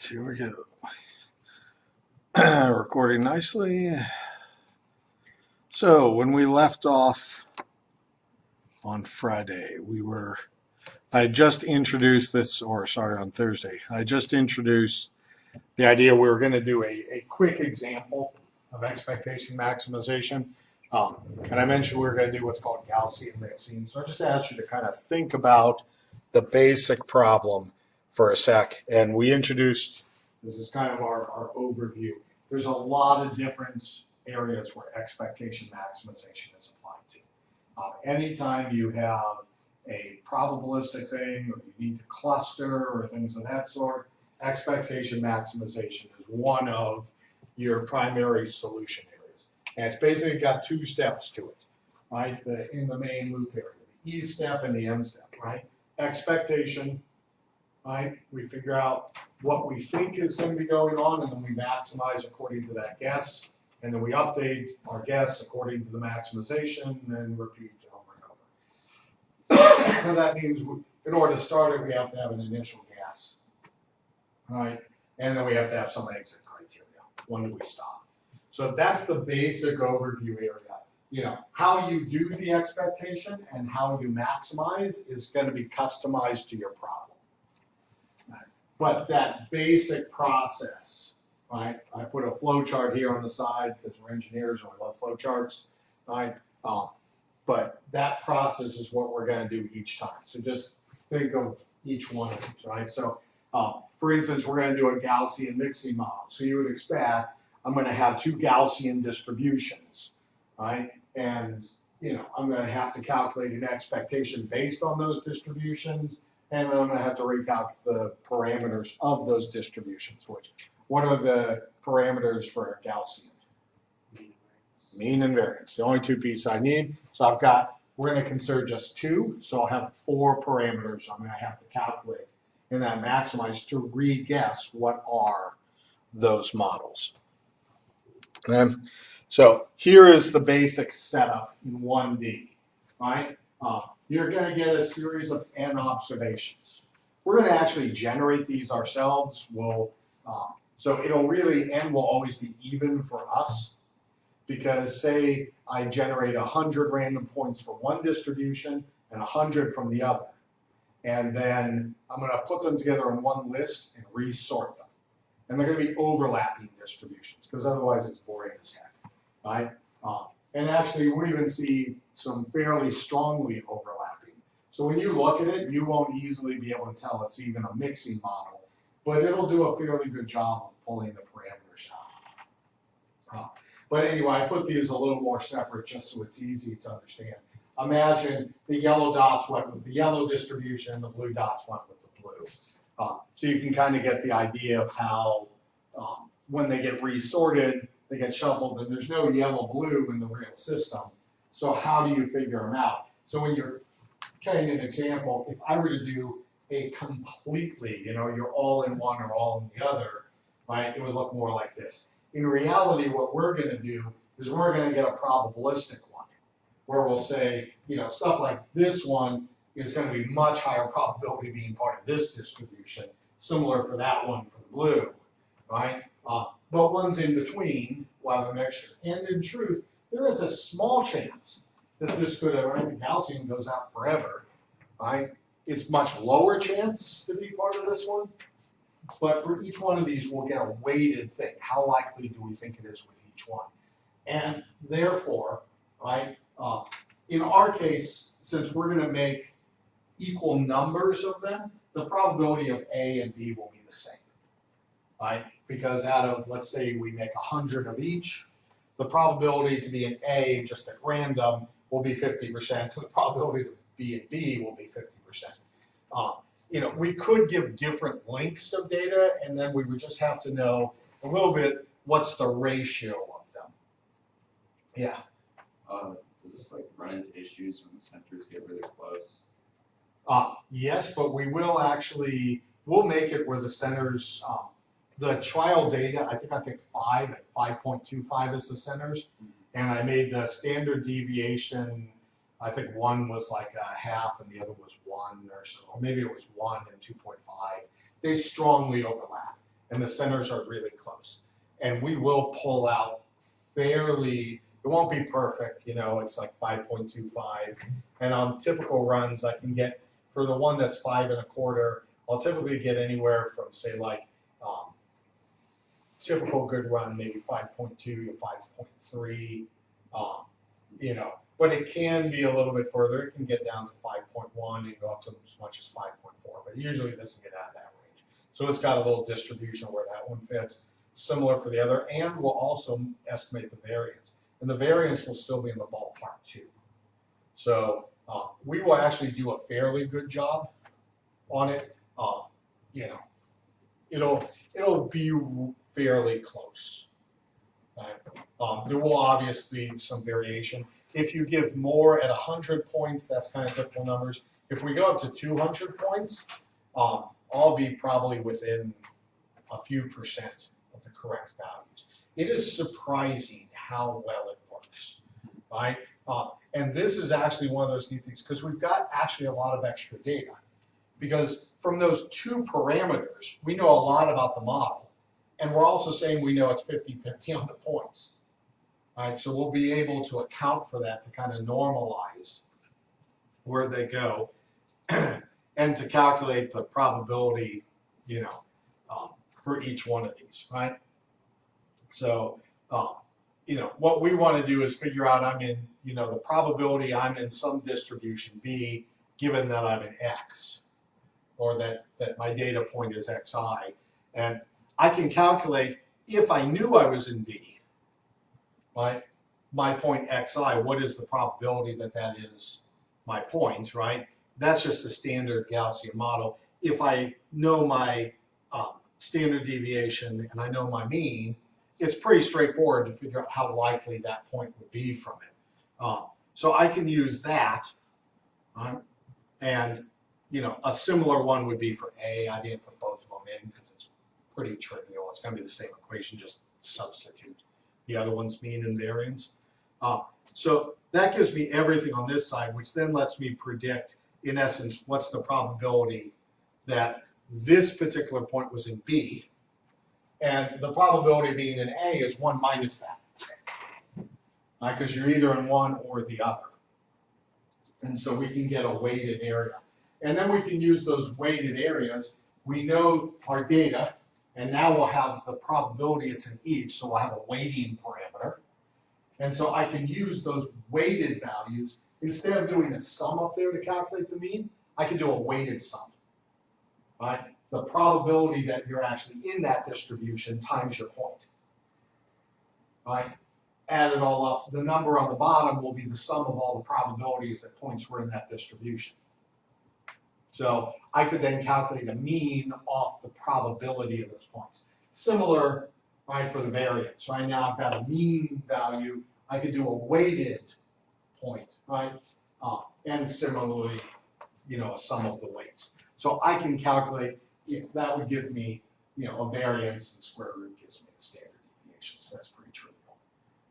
Here we go. Recording nicely. So when we left off on Friday, I just introduced this, on Thursday, I just introduced the idea we were going to do a quick example of expectation maximization. And I mentioned we were going to do what's called Gaussian mixing. So I just asked you to kind of think about the basic problem for a sec. And we introduced, this is kind of our overview. There's a lot of different areas where expectation maximization is applied to. Anytime you have a probabilistic thing, or you need to cluster, or things of that sort, expectation maximization is one of your primary solution areas. And it's basically got two steps to it, right? In the main loop area, the E step and the M step, right? Expectation, right? We figure out what we think is going to be going on, and then we maximize according to that guess, and then we update our guess according to the maximization, and then repeat over and over. And that means in order to start it, we have to have an initial guess, right? And then we have to have some exit criteria. When do we stop? So that's the basic overview area. You know, how you do the expectation and how you maximize is going to be customized to your problem. But that basic process, right? I put a flow chart here on the side because we're engineers and we love flow charts, right? But that process is what we're going to do each time. So just think of each one of these, right? So for instance, we're going to do a Gaussian mixing model. So you would expect I'm going to have two Gaussian distributions, right? And I'm going to have to calculate an expectation based on those distributions, and then I'm going to have to recalculate the parameters of those distributions. What are the parameters for a Gaussian? Mean and variance. The only two pieces I need. So we're going to consider just two, so I'll have four parameters I'm going to have to calculate and then maximize to re-guess what are those models. So here is the basic setup in 1D, right? You're going to get a series of N observations. We're going to actually generate these ourselves. So N will always be even for us, because say I generate 100 random points for one distribution and 100 from the other. And then I'm going to put them together in one list and resort them. And they're going to be overlapping distributions, because otherwise it's boring as heck, right? And actually, we even see some fairly strongly overlapping. So when you look at it, you won't easily be able to tell it's even a mixing model, but it'll do a fairly good job of pulling the parameters out. But anyway, I put these a little more separate just so it's easy to understand. Imagine the yellow dots went with the yellow distribution, and the blue dots went with the blue. So you can kind of get the idea of how when they get resorted, they get shuffled, and there's no yellow-blue in the real system. So how do you figure them out? So when you're getting an example, if I were to do a completely, you're all in one or all in the other, right, it would look more like this. In reality, what we're going to do is we're going to get a probabilistic one, where we'll say, stuff like this one is going to be much higher probability being part of this distribution, similar for that one for the blue, right? But one's in between, we'll have a mixture. And in truth, there is a small chance that this could have, right? The Gaussian goes out forever, right? It's much lower chance to be part of this one, but for each one of these, we'll get a weighted thing. How likely do we think it is with each one? And therefore, right, in our case, since we're going to make equal numbers of them, the probability of A and B will be the same, right? Because out of, let's say we make 100 of each, the probability to be an A just at random will be 50%, so the probability to be an B will be 50%. We could give different lengths of data, and then we would just have to know a little bit what's the ratio of them. Yeah. Does this run into issues when the centers get really close? Yes, but we'll make it where the centers, the trial data, I think I picked 5 at 5.25 as the centers, and I made the standard deviation, I think one was like a half and the other was 1 or so, or maybe it was 1 and 2.5. They strongly overlap. and the centers are really close. And we will pull out fairly, it won't be perfect, you know, it's like 5.25. And on typical runs, I can get, for the one that's 5 1/4, I'll typically get anywhere from, say, like, typical good run, maybe 5.2 to 5.3, you know, but it can be a little bit further. It can get down to 5.1 and go up to as much as 5.4, but usually it doesn't get out of that range. So it's got a little distribution where that one fits, similar for the other, and we'll also estimate the variance. And the variance will still be in the ballpark too. So we will actually do a fairly good job on it. You know, it'll be fairly close. Right? There will obviously be some variation. If you give more at 100 points, that's kind of typical numbers. If we go up to 200 points, I'll be probably within a few percent of the correct values. It is surprising how well it works, right? And this is actually one of those neat things because we've got actually a lot of extra data. Because from those two parameters, we know a lot about the model. And we're also saying we know it's 50-50 on the points. Right? So we'll be able to account for that to kind of normalize where they go and to calculate the probability, you know, for each one of these, right? So, you know, what we want to do is figure out I'm in, you know, the probability I'm in some distribution B, given that I'm in X, or that my data point is Xi. And I can calculate, if I knew I was in B, right, my point Xi, what is the probability that that is my point, right? That's just a standard Gaussian model. If I know my standard deviation and I know my mean, it's pretty straightforward to figure out how likely that point would be from it. So I can use that, and you know, a similar one would be for A. I didn't put both of them in because it's pretty trivial. It's going to be the same equation, just substitute the other one's mean and variance. So that gives me everything on this side, which then lets me predict, in essence, what's the probability that this particular point was in B. And the probability of being in A is 1 minus that. Because you're either in one or the other. And so we can get a weighted area. And then we can use those weighted areas. We know our data, and now we'll have the probability it's in each, so we'll have a weighting parameter. And so I can use those weighted values. Instead of doing a sum up there to calculate the mean, I can do a weighted sum. Right? The probability that you're actually in that distribution times your point. Right? Add it all up. The number on the bottom will be the sum of all the probabilities that points were in that distribution. So I could then calculate a mean off the probability of those points. Similar, right, for the variance. Right now I've got a mean value. I could do a weighted point, right? And similarly, you know, a sum of the weights. So I can calculate, you know, that would give me, you know, a variance, and square root gives me the standard deviation. So that's pretty trivial.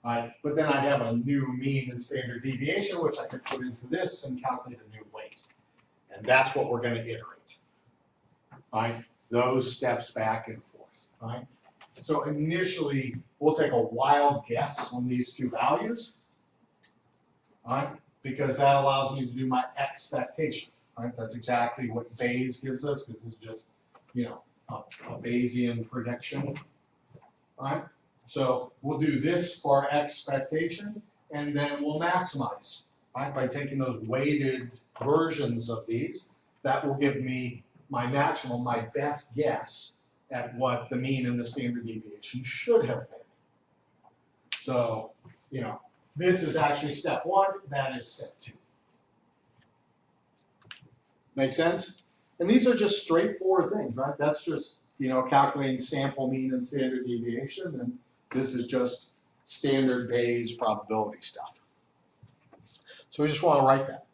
Right? But then I'd have a new mean and standard deviation, which I could put into this and calculate a new weight. And that's what we're going to iterate. Right? Those steps back and forth. Right? So initially, we'll take a wild guess on these two values. Right? Because that allows me to do my expectation. Right? That's exactly what Bayes gives us, because this is just, you know, a Bayesian prediction. Right? So we'll do this for our expectation, and then we'll maximize, right? By taking those weighted versions of these, that will give me my maximum, my best guess at what the mean and the standard deviation should have been. So, you know, this is actually step 1, that is step 2. Make sense? And these are just straightforward things, right? That's just, you know, calculating sample mean and standard deviation, and this is just standard Bayes probability stuff. So we just want to write that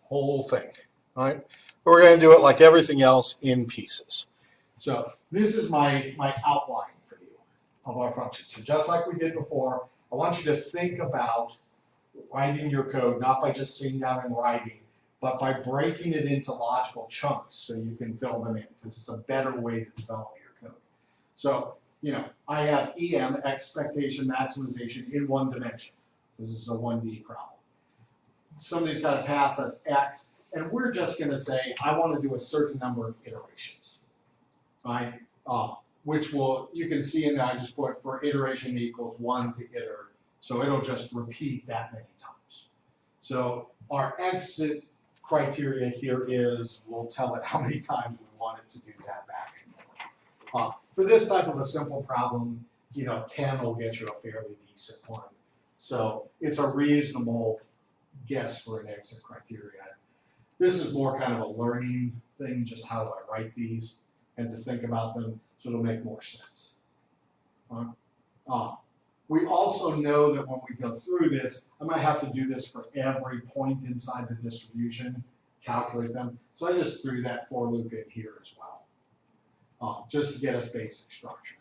whole thing, right? We're going to do it like everything else in pieces. So this is my outline for you of our function. So just like we did before, I want you to think about writing your code, not by just sitting down and writing, but by breaking it into logical chunks so you can fill them in, because it's a better way to develop your code. So, you know, I have EM, expectation maximization, in one dimension. This is a 1D problem. Somebody's got to pass us X, and we're just going to say, I want to do a certain number of iterations, right? Which will, you can see in there, I just put for iteration equals 1 to iter. So it'll just repeat that many times. So our exit criteria here is, we'll tell it how many times we want it to do that back and forth. For this type of a simple problem, you know, 10 will get you a fairly decent one. So it's a reasonable guess for an exit criteria. This is more kind of a learning thing, just how do I write these and to think about them, so it'll make more sense. We also know that when we go through this, I'm going to have to do this for every point inside the distribution, calculate them. So I just threw that for loop in here as well, just to get us basic structure.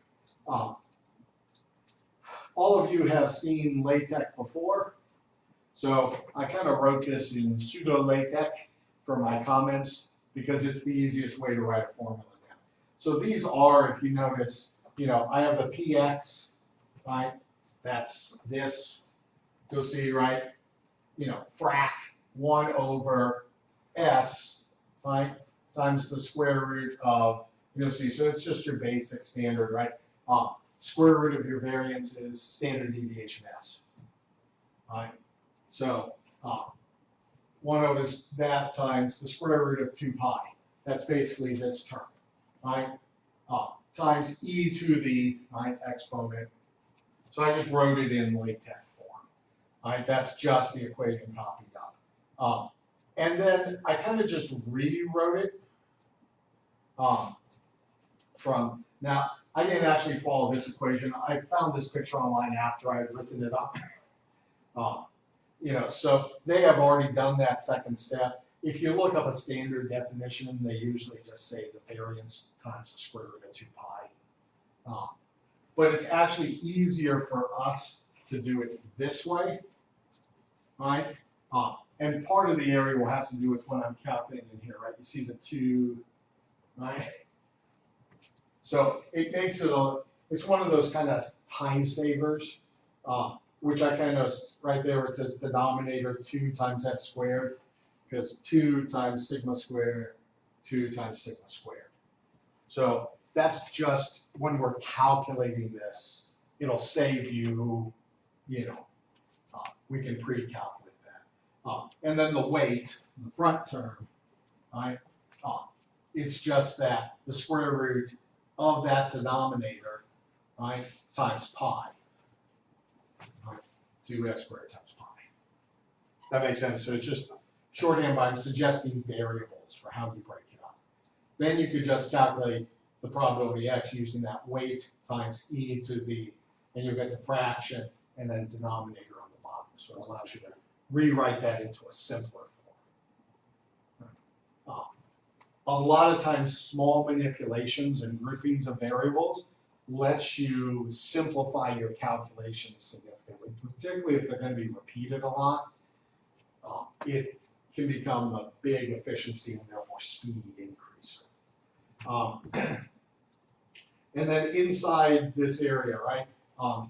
All of you have seen LaTeX before, so I kind of wrote this in pseudo LaTeX for my comments because it's the easiest way to write a formula down. So these are, if you notice, you know, I have the PX, right? That's this. You'll see, right? You know, frac 1 over S, right? Times the square root of, you'll see, so it's just your basic standard, right? Square root of your variance is standard deviation S, right? So 1 over that times the square root of 2 pi. That's basically this term, right? Times e to the, right, exponent. So I just wrote it in LaTeX form, right? That's just the equation copied up. And then I kind of just rewrote it from, now I didn't actually follow this equation. I found this picture online after I had written it up. You know, so they have already done that second step. If you look up a standard definition, they usually just say the variance times the square root of 2 pi. But it's actually easier for us to do it this way, right? And part of the area will have to do with what I'm calculating here, right? You see the 2, right? So it makes it it's one of those kind of time savers, which I kind of, right there where it says denominator 2 times s squared, because 2 times sigma squared, 2 times sigma squared. So that's just when we're calculating this, it'll save you, you know, we can pre-calculate that. And then the weight, the front term, right? It's just that the square root of that denominator, right, times pi. Right? 2s squared times pi. That makes sense. So it's just shorthand by suggesting variables for how you break it up. Then you could just calculate the probability x using that weight times e to the, and you'll get the fraction and then denominator on the bottom. So it allows you to rewrite that into a simpler form. A lot of times small manipulations and groupings of variables lets you simplify your calculations significantly, particularly if they're going to be repeated a lot. It can become a big efficiency and therefore speed increase. And then inside this area, right,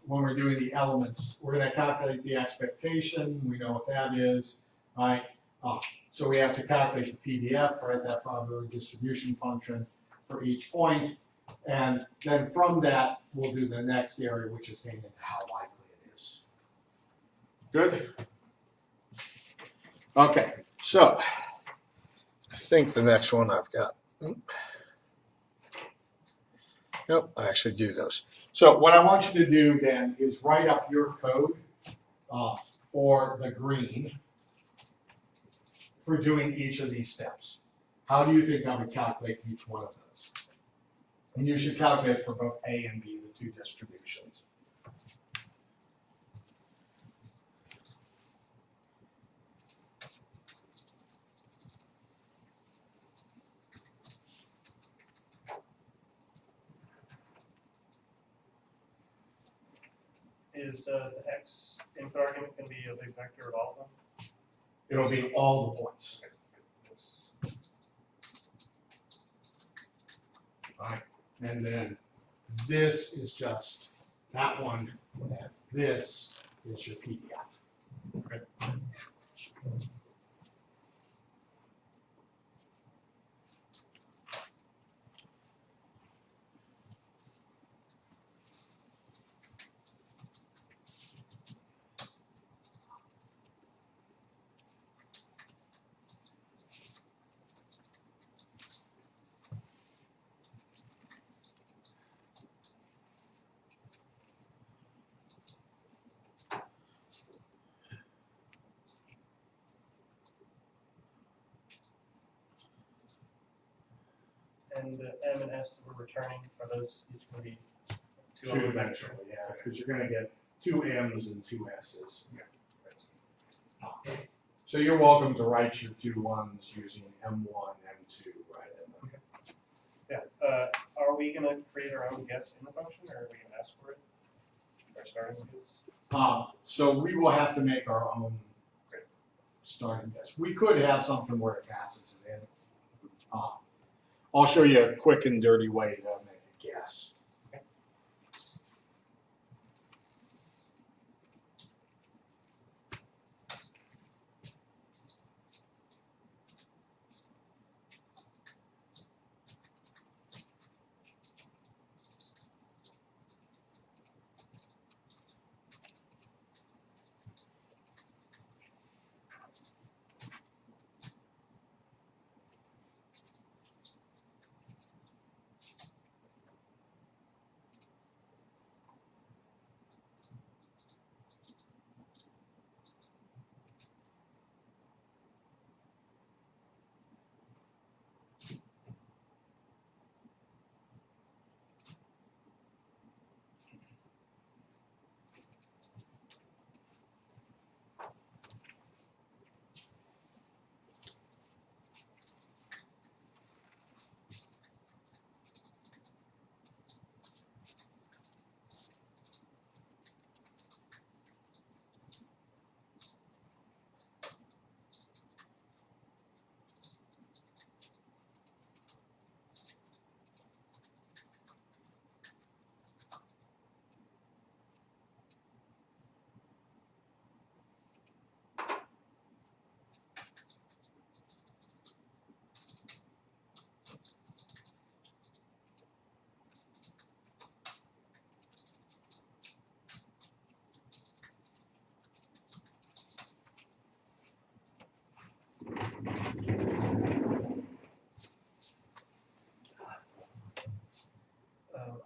when we're doing the elements, we're going to calculate the expectation. We know what that is, right? So we have to calculate the PDF, right, that probability distribution function for each point. And then from that, we'll do the next area, which is getting into how likely it is. Good? Okay, so I think the next one I've got. Nope, I actually do those. So what I want you to do then is write up your code for the green for doing each of these steps. How do you think I would calculate each one of those? And you should calculate for both A and B, the two distributions. Is the x input argument going to be a big vector of all of them? It'll be all the points. All right, and then This is just that one, and this is your PDF. Okay. And the M and S that we're returning, are those each going to be Two-dimensional, yeah, because you're gonna get two M's and two S's. So you're welcome to write your two ones using M1, M2, right? Yeah. Are we going to create our own guess in the function, or are we going to ask for it? Our starting guess? So we will have to make our own starting guess. We could have something where it passes it in. I'll show you a quick and dirty way to make a guess.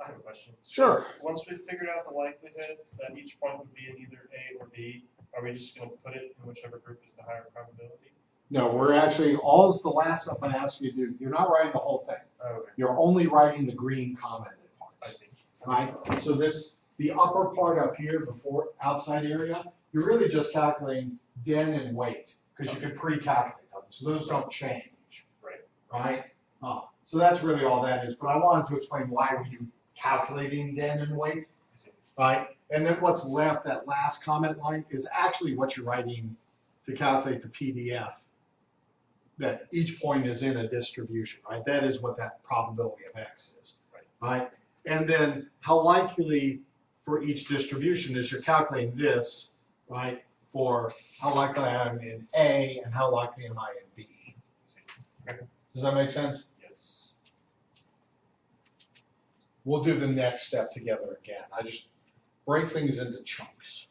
I have a question. Sure. Once we've figured out the likelihood that each point would be in either A or B, are we just going to put it in whichever group is the higher probability? No, we're actually, all's the last stuff I ask you to do. You're not writing the whole thing. Oh, okay. You're only writing the green commented I parts. see. Right? So the upper part up here, before outside area, you're really just calculating den and weight, because you can pre-calculate them. So those don't change. Right. Right? So that's really all that is. But I wanted to explain why were you calculating den and weight, right? And then what's left, that last comment line, is actually what you're writing to calculate the PDF, that each point is in a distribution, right? That is what that probability of X is, right? And then how likely for each distribution is you're calculating this, right? For how likely I am in A and how likely am I in B. Does that make sense? Yes. We'll do the next step together again. I just break things into chunks.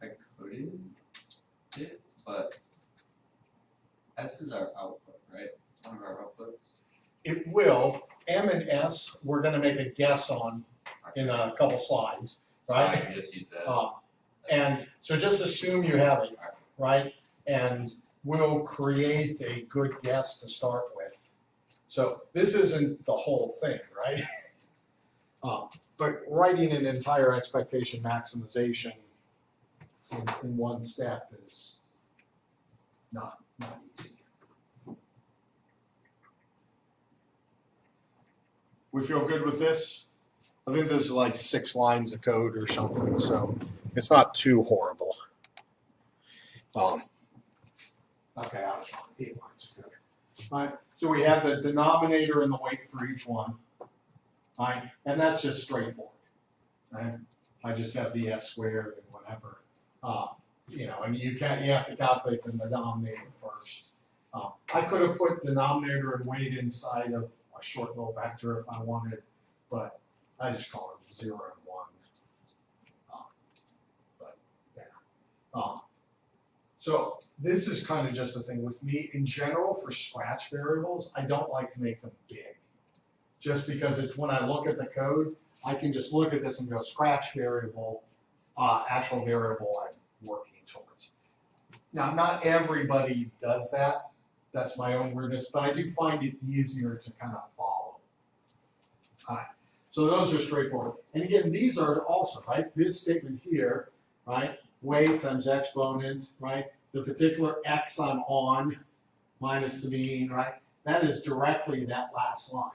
I coded it, but S is our output, right? It's one of our outputs. It will, M and S, we're gonna make a guess on in a couple slides, So I right? can just use that. And so just assume you have it, right? And we'll create a good guess to start with. So this isn't the whole thing, right? But writing an entire expectation maximization in one step is not easy. We feel good with this? I think this is like 6 lines of code or something, so it's not too horrible. Okay, I was wrong. 8 lines of code. All right. So we have the denominator and the weight for each one, right? And that's just straightforward. Right? I just have the S squared and whatever. You know, and you have to calculate the denominator first. I could have put denominator and weight inside of a short little vector if I wanted, but I just call it 0 and 1. But yeah. So this is kind of just the thing with me in general for scratch variables. I don't like to make them big, just because it's when I look at the code, I can just look at this and go scratch variable, actual variable I'm working towards. Now, not everybody does that. That's my own weirdness, but I do find it easier to kind of follow. All right, so those are straightforward. And again, these are also, right, this statement here, right, weight times exponent, right, the particular x I'm on minus the mean, right, that is directly that last line.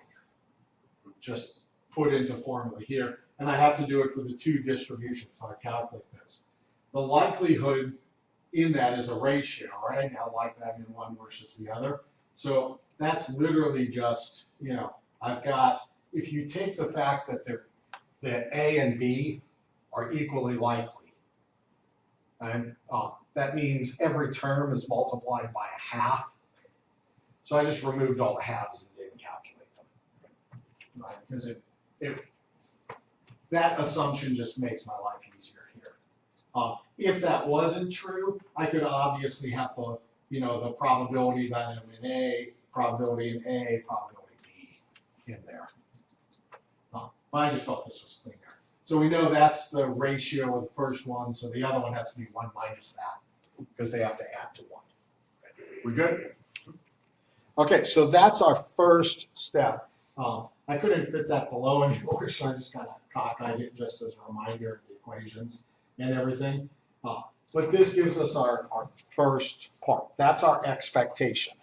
Just put into formula here. And I have to do it for the two distributions, so I calculate those. The likelihood in that is a ratio, right? How likely I'm in one versus the other. So that's literally just, you know, I've got, if you take the fact that that A and B are equally likely, and that means every term is multiplied by a half. So I just removed all the halves and didn't calculate them, right? Because that assumption just makes my life easier here. If that wasn't true, I could obviously have the, you know, the probability that I'm in A, probability in A, probability B in there. But I just thought this was cleaner. So we know that's the ratio of the first one, so the other one has to be 1 minus that, because they have to add to 1. We good? Okay, so that's our first step. I couldn't fit that below anymore, so I just kind of cockeyed it just as a reminder of the equations and everything. But this gives us our first part. That's our expectation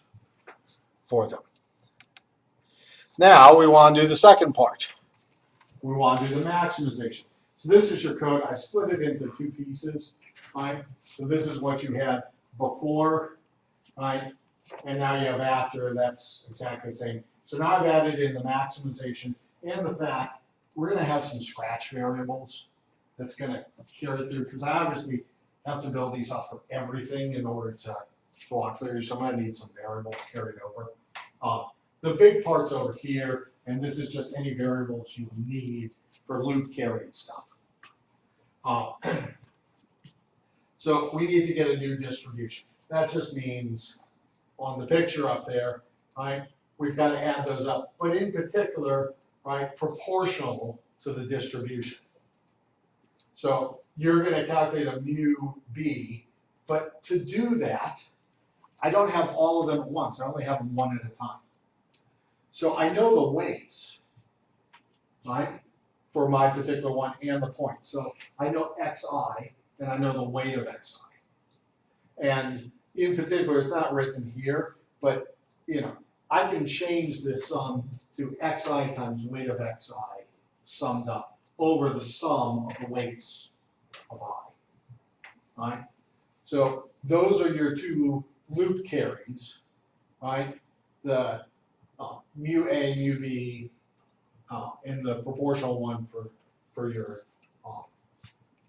for them. Now we want to do the second part. We want to do the maximization. So this is your code. I split it into two pieces, right? So this is what you had before, right? And now you have after. That's exactly the same. So now I've added in the maximization and the fact we're going to have some scratch variables that's going to carry through, because I obviously have to build these up for everything in order to walk through. So I'm going to need some variables carried over. The big part's over here, and this is just any variables you need for loop carrying stuff. So we need to get a new distribution. That just means on the picture up there, right, we've got to add those up. But in particular, right, proportional to the distribution. So you're going to calculate a mu b, but to do that, I don't have all of them at once. I only have them one at a time. So I know the weights, right, for my particular one and the point. So I know xi, and I know the weight of xi. And in particular, it's not written here, but, you know, I can change this sum to xi times weight of xi summed up over the sum of the weights of I, right? So those are your two loop carries, right? The mu A, mu B, and the proportional one for your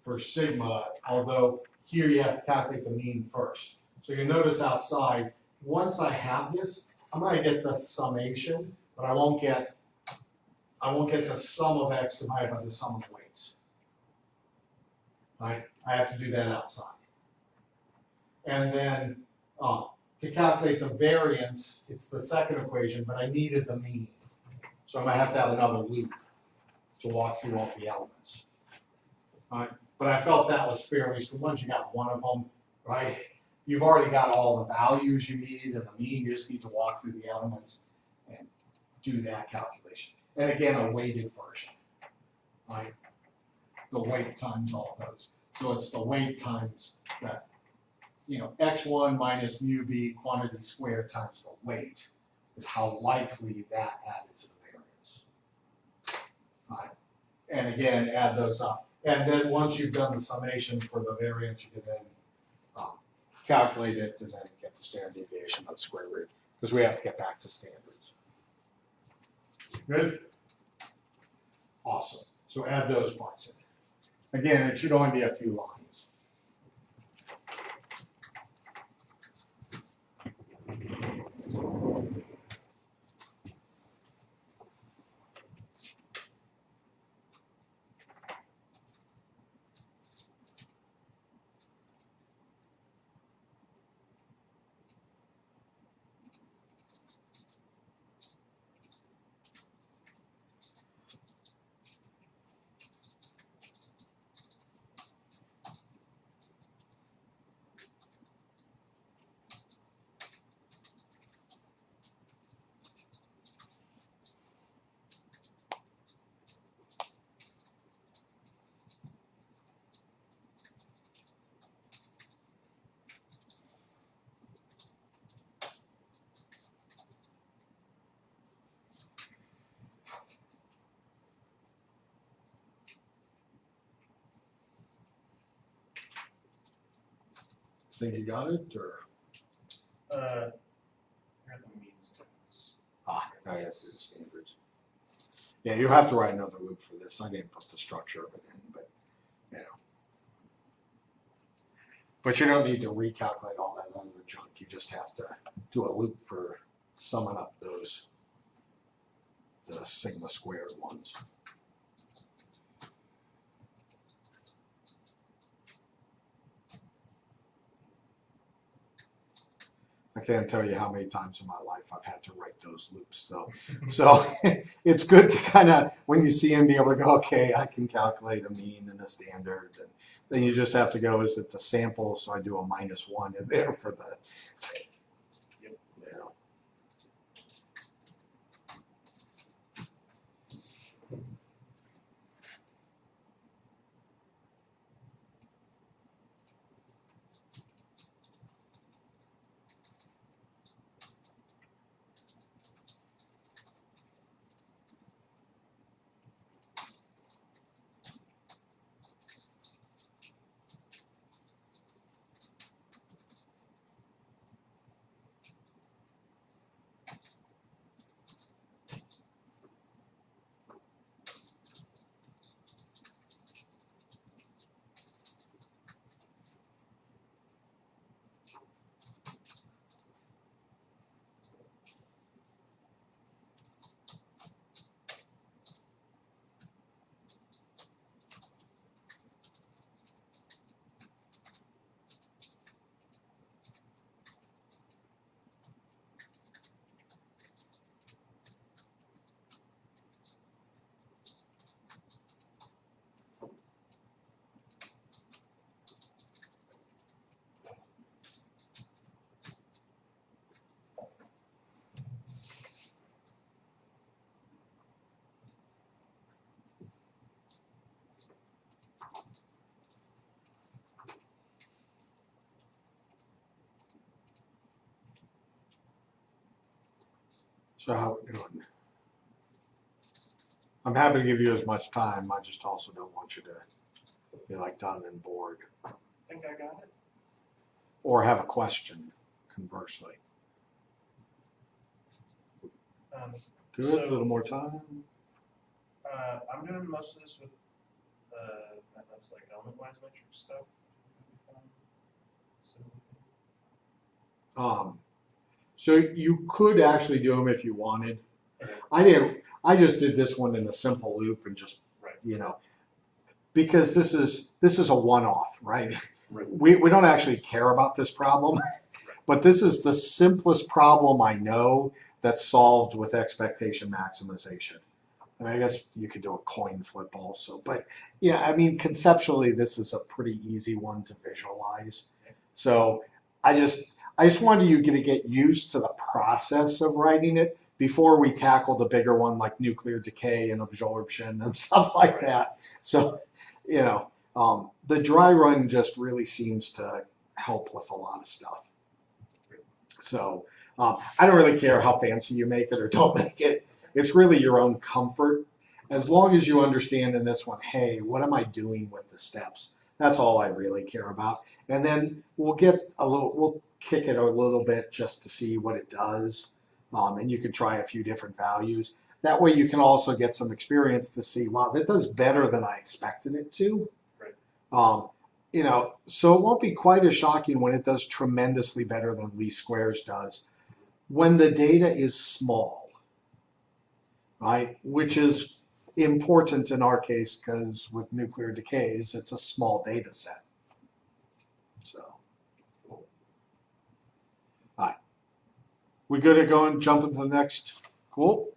for sigma, although here you have to calculate the mean first. So you notice outside, once I have this, I'm going to get the summation, but I won't get the sum of x divided by the sum of the weights. Right? I have to do that outside. And then to calculate the variance, it's the second equation, but I needed the mean. So I'm going to have another loop to walk through all the elements. Right? But I felt that was fairly, so once you got one of them, right, you've already got all the values you need and the mean. You just need to walk through the elements and do that calculation. And again, a weighted version, right? The weight times all those. So it's the weight times that, you know, x1 minus mu b quantity squared times the weight is how likely that added to the variance. Right? And again, add those up. And then once you've done the summation for the variance, you can then calculate it and then get the standard deviation of the square root. because we have to get back to standards. Good? Awesome. So add those parts in. Again, it should only be a few lines. Think you got it, or? Here are the means. I guess it's standards. Yeah, you have to write another loop for this. I didn't put the structure of it in, but, you know. But you don't need to recalculate all that other junk. You just have to do a loop for summing up those, the sigma squared ones. I can't tell you how many times in my life I've had to write those loops though. So it's good to kind of, when you see them, be able to go, okay, I can calculate a mean and a standard. And then you just have to go, is it the sample? So I do a -1 in there for the, Yep. you know. So how we doing? I'm happy to give you as much time. I just also don't want you to be like done and bored. I think I got it. Or have a question, conversely. Good, a So- little more time. I'm doing most of this with methods like element-wise metric stuff. So, So you could actually do them if you wanted. okay. I just did this one in a simple loop and just, Right. you know, because this is a one-off, right? Right. We don't actually care about this problem, but this is the simplest problem I know that's solved with expectation maximization. And I guess you could do a coin flip also, but yeah, I mean, conceptually, this is a pretty easy one to visualize. So I just wanted you to get used to the process of writing it before we tackle the bigger one like nuclear decay and absorption and stuff like that. So, you know, the dry run just really seems to help with a lot of stuff. So I don't really care how fancy you make it or don't make it. It's really your own comfort. As long as you understand in this one, hey, what am I doing with the steps? That's all I really care about. And then we'll kick it a little bit just to see what it does. And you can try a few different values. That way you can also get some experience to see, wow, that does better than I expected it to. Right. You know, so it won't be quite as shocking when it does tremendously better than least squares does. When the data is small, right, which is important in our case because with nuclear decays, it's a small data set. So, all right. We good at jumping to the next? Cool.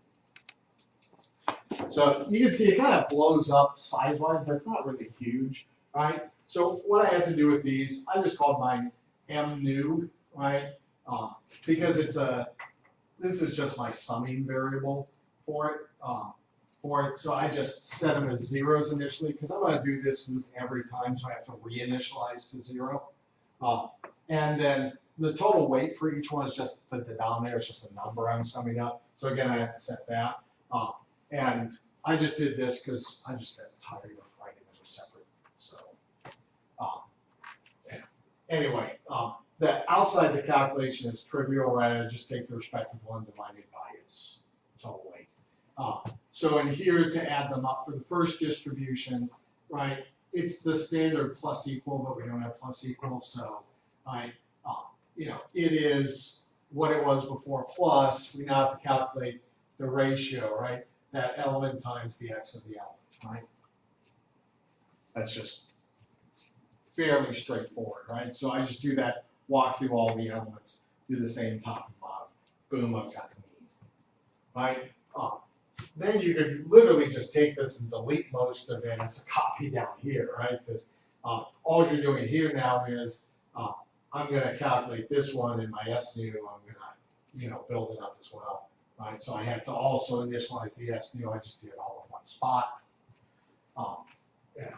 So you can see it kind of blows up size-wise, but it's not really huge, right? So what I had to do with these, I just called mine M-new, right? Because this is just my summing variable for it. So I just set them as zeros initially because I'm going to do this loop every time, so I have to reinitialize to 0. And then the total weight for each one is just the denominator, it's just a number I'm summing up. So again, I have to set that. And I just did this because I just got tired of writing them separate. So yeah. Anyway, the outside the calculation is trivial, right? I just take the respective one divided by its total weight. So in here to add them up for the first distribution, right, it's the standard plus equal, but we don't have plus equal, so right, you know, it is what it was before plus. We now have to calculate the ratio, right? That element times the x of the element, right? That's just fairly straightforward, right? So I just do that, walk through all the elements, do the same top and bottom. Boom, I've got the mean, right? Then you could literally just take this and delete most of it as a copy down here, right? Because all you're doing here now is I'm going to calculate this one in my S-new. I'm going to, you know, build it up as well, right? So I had to also initialize the S-new. I just did it all in one spot. Yeah.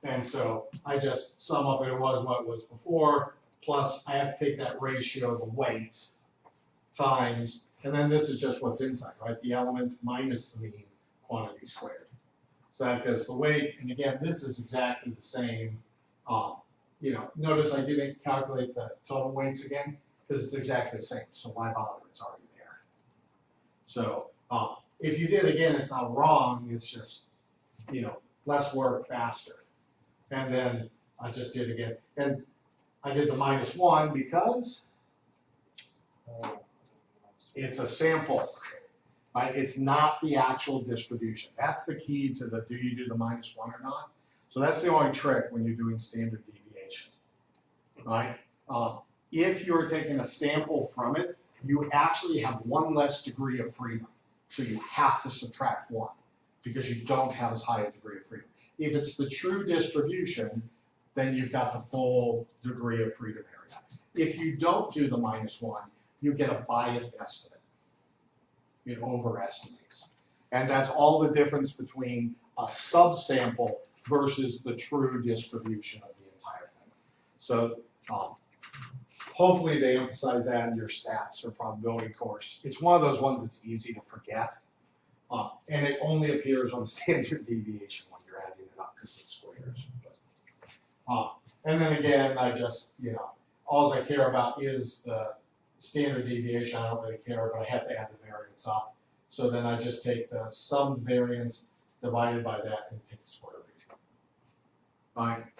And so I just sum up it was what it was before, plus I have to take that ratio of the weight times, and then this is just what's inside, right? The element minus the mean quantity squared. So that gives the weight, and again, this is exactly the same. You know, notice I didn't calculate the total weights again, because it's exactly the same, so why bother? It's already there. So if you did again, it's not wrong, it's just, you know, less work, faster. And then I just did again. And I did the -1 because it's a sample, right? It's not the actual distribution. That's the key to the, do you do the -1 or not? So that's the only trick when you're doing standard deviation, right? If you're taking a sample from it, you actually have one less degree of freedom. So you have to subtract 1 because you don't have as high a degree of freedom. If it's the true distribution, then you've got the full degree of freedom area. If you don't do the -1, you get a biased estimate. It overestimates. And that's all the difference between a subsample versus the true distribution of the entire thing. So hopefully they emphasize that in your stats or probability course. It's one of those ones that's easy to forget. And it only appears on the standard deviation when you're adding it up because it's squares. And then again, I just, you know, all I care about is the standard deviation. I don't really care, but I have to add the variance up. So then I just take the summed variance divided by that and take the square root. Fine.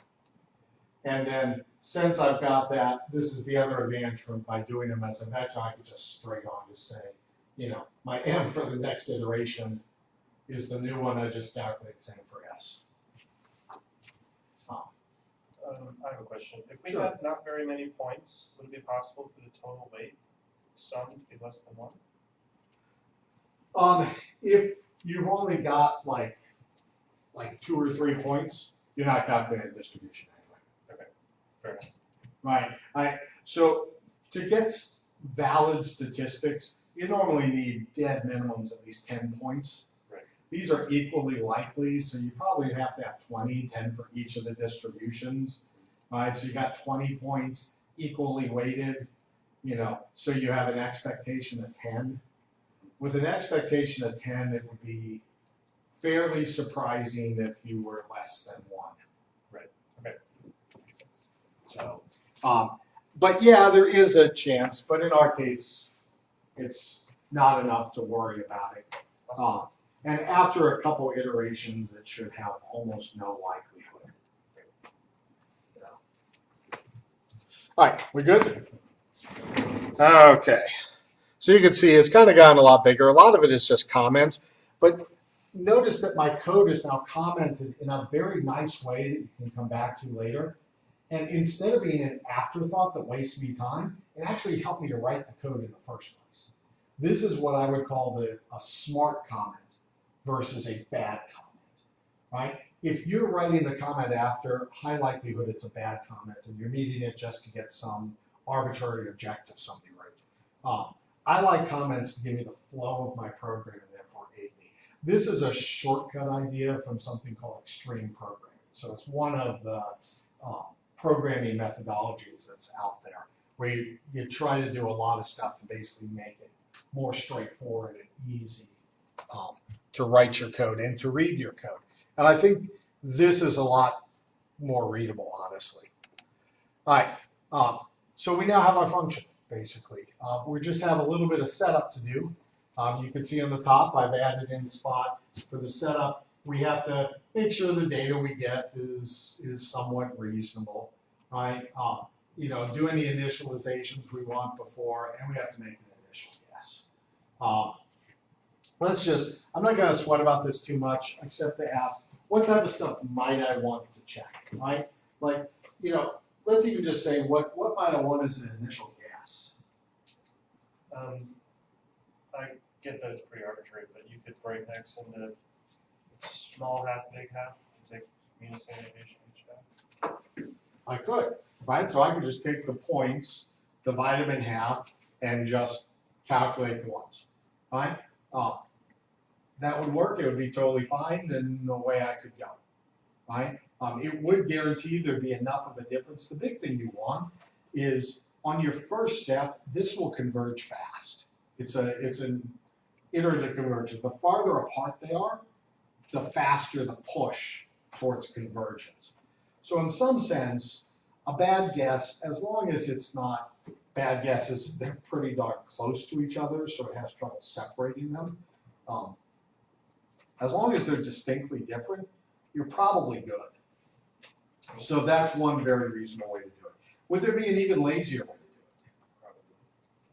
And then since I've got that, this is the other advantage from by doing them as a vector, I could just straight on just say, you know, my m for the next iteration is the new one. I just calculate same for s. I have a question. If we Sure. had not very many points, would it be possible for the total weight sum to be less than 1? If you've only got like 2 or 3 points, you're not calculating distribution anyway. Okay, fair enough. Right. So to get valid statistics, you normally need dead minimums at least 10 points. Right. These are equally likely, so you probably have to have 20, 10 for each of the distributions. Right, so you got 20 points equally weighted, you know, so you have an expectation of 10. With an expectation of 10, it would be fairly surprising if you were less than 1. Right, okay. So, but yeah, there is a chance, but in our case, it's not enough to worry about it. And after a couple iterations, it should have almost no likelihood. Yeah. All right, we good? Okay. So you can see it's kind of gotten a lot bigger. A lot of it is just comments, but notice that my code is now commented in a very nice way that you can come back to later. And instead of being an afterthought that wastes me time, it actually helped me to write the code in the first place. This is what I would call a smart comment versus a bad comment, right? If you're writing the comment after, high likelihood it's a bad comment and you're needing it just to get some arbitrary objective somebody wrote. I like comments to give me the flow of my program and therefore aid me. This is a shortcut idea from something called extreme programming. So it's one of the programming methodologies that's out there where you try to do a lot of stuff to basically make it more straightforward and easy to write your code and to read your code. And I think this is a lot more readable, honestly. All right, so we now have our function, basically. We just have a little bit of setup to do. You can see on the top, I've added in the spot for the setup. We have to make sure the data we get is somewhat reasonable, right? You know, do any initializations we want before, and we have to make an initial guess. I'm not going to sweat about this too much, except to ask, what type of stuff might I want to check, right? Like, you know, let's even just say, what might I want as an initial guess? I get that it's pretty arbitrary, but you could break X into small half, big half, and take minus standard deviation each half. I could, right? So I could just take the points, divide them in half, and just calculate the ones, right? That would work. It would be totally fine, and away I could go, right? It would guarantee there'd be enough of a difference. The big thing you want is on your first step, this will converge fast. It's an iterative convergence. The farther apart they are, the faster the push towards convergence. So in some sense, a bad guess, as long as it's not bad guesses, they're pretty darn close to each other, so it has trouble separating them. As long as they're distinctly different, you're probably good. So that's one very reasonable way to do it. Would there be an even lazier way to do it?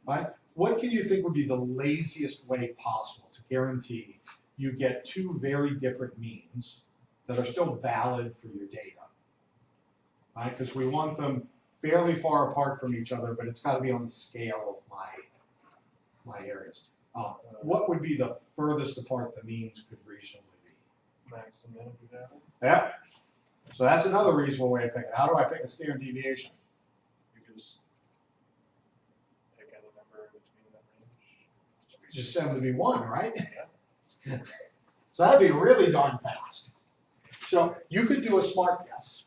Right? What can you think would be the laziest way possible to guarantee you get two very different means that are still valid for your data? Right? Because we want them fairly far apart from each other, but it's got to be on the scale of my areas. What would be the furthest apart the means could reasonably be? Max and min of the data. Yeah. So that's another reasonable way to pick it. How do I pick a standard deviation? You could just pick any number in between that range. Just send them to be 1, right? Yeah. So that'd be really darn fast. So you could do a smart guess,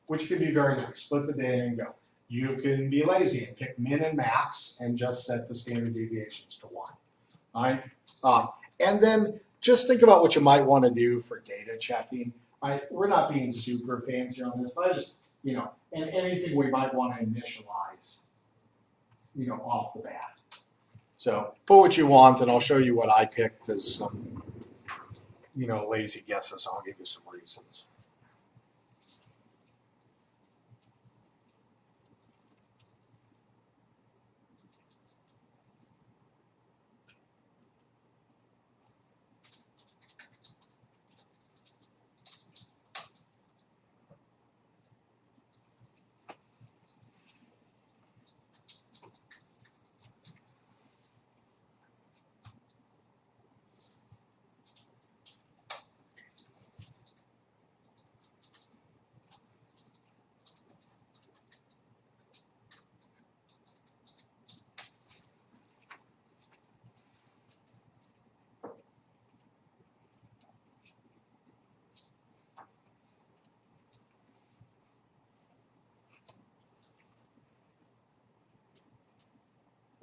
which could be very nice. Split the data and go. You can be lazy and pick min and max and just set the standard deviations to 1. All right? And then just think about what you might want to do for data checking. We're not being super fancy on this, but I just, you know, and anything we might want to initialize, you know, off the bat. So put what you want, and I'll show you what I picked as some, you know, lazy guesses. I'll give you some reasons.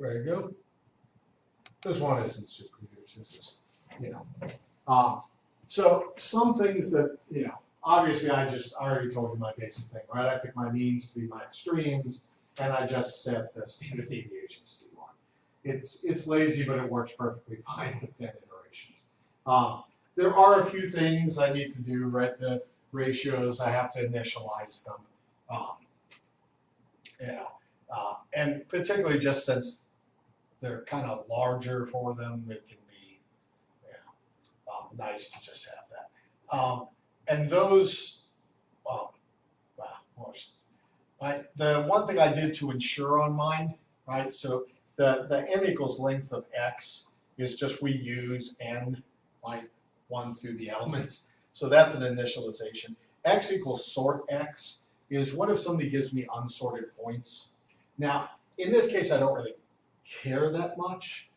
Ready to go? This one isn't super huge. This is, you know. So some things that, you know, obviously I already told you my basic thing, right? I pick my means to be my extremes, and I just set the standard deviations to be 1. It's lazy, but it works perfectly fine with 10 iterations. There are a few things I need to do, right? The ratios, I have to initialize them. And particularly just since they're kind of larger for them, it can be nice to just have that. And those, the one thing I did to ensure on mine, right? So the n equals length of x is just we use n, right? 1 through the elements. So that's an initialization. X equals sort x is what if somebody gives me unsorted points? Now, in this case, I don't really care that much,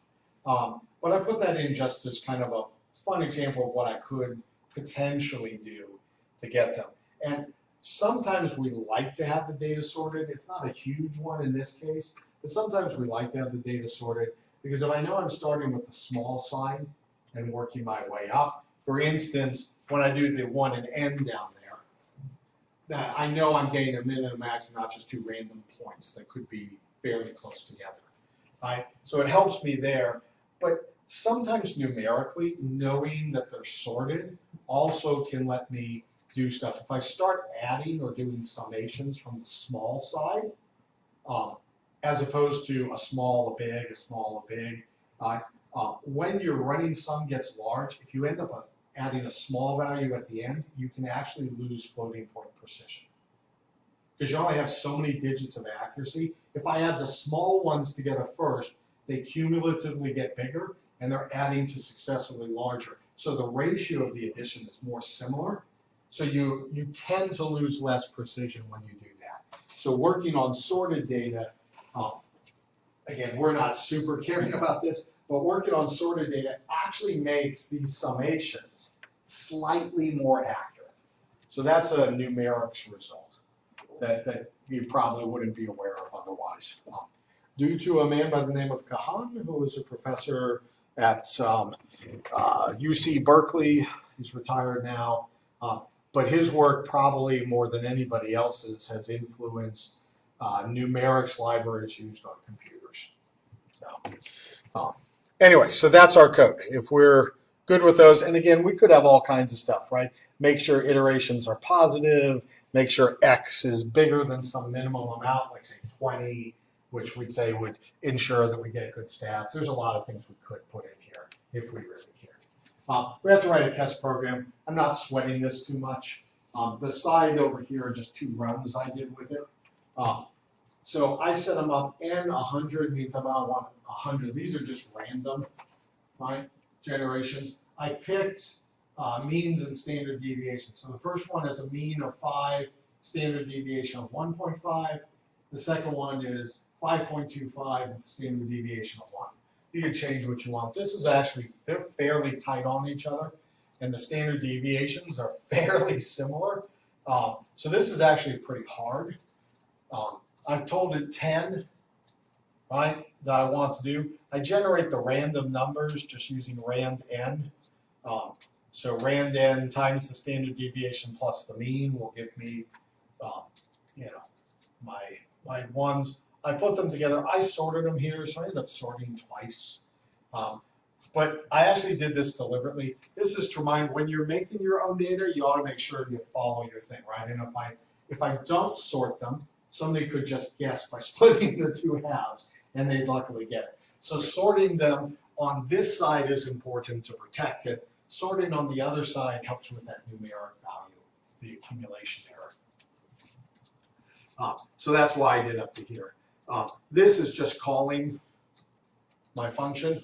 but I put that in just as kind of a fun example of what I could potentially do to get them. And sometimes we like to have the data sorted. It's not a huge one in this case, but sometimes we like to have the data sorted because if I know I'm starting with the small side and working my way up, for instance, when I do the 1 and n down there, that I know I'm getting a min and a max and not just 2 random points that could be fairly close together. Right? So it helps me there, but sometimes numerically, knowing that they're sorted also can let me do stuff. If I start adding or doing summations from the small side, as opposed to a small, a big, a small, a big, when your running sum gets large, if you end up adding a small value at the end, you can actually lose floating point precision. Because you only have so many digits of accuracy. If I add the small ones together first, they cumulatively get bigger, and they're adding to successively larger. So the ratio of the addition is more similar. So you tend to lose less precision when you do that. So working on sorted data, again, we're not super caring about this, but working on sorted data actually makes these summations slightly more accurate. So that's a numerics result that you probably wouldn't be aware of otherwise. Due to a man by the name of Kahan, who is a professor at UC Berkeley, he's retired now, but his work probably more than anybody else's has influenced numerics libraries used on computers. Anyway, so that's our code. If we're good with those, and again, we could have all kinds of stuff, right? Make sure iterations are positive, make sure x is bigger than some minimum amount, like say 20, which we'd say would ensure that we get good stats. There's a lot of things we could put in here if we really cared. We have to write a test program. I'm not sweating this too much. The side over here are just 2 runs I did with it. So I set them up, n 100 means about 100. These are just random, right, generations. I picked means and standard deviations. So the first one is a mean of 5, standard deviation of 1.5. The second one is 5.25 with standard deviation of 1. You can change what you want. This is actually, they're fairly tight on each other, and the standard deviations are fairly similar. So this is actually pretty hard. I've told it 10, right, that I want to do. I generate the random numbers just using rand n. So rand n times the standard deviation plus the mean will give me, my ones. I put them together. I sorted them here, so I ended up sorting twice. But I actually did this deliberately. This is to remind when you're making your own data, you ought to make sure you follow your thing, right? And if I don't sort them, somebody could just guess by splitting the 2 halves, and they'd luckily get it. So sorting them on this side is important to protect it. Sorting on the other side helps with that numeric value, the accumulation error. So that's why I did up to here. This is just calling my function,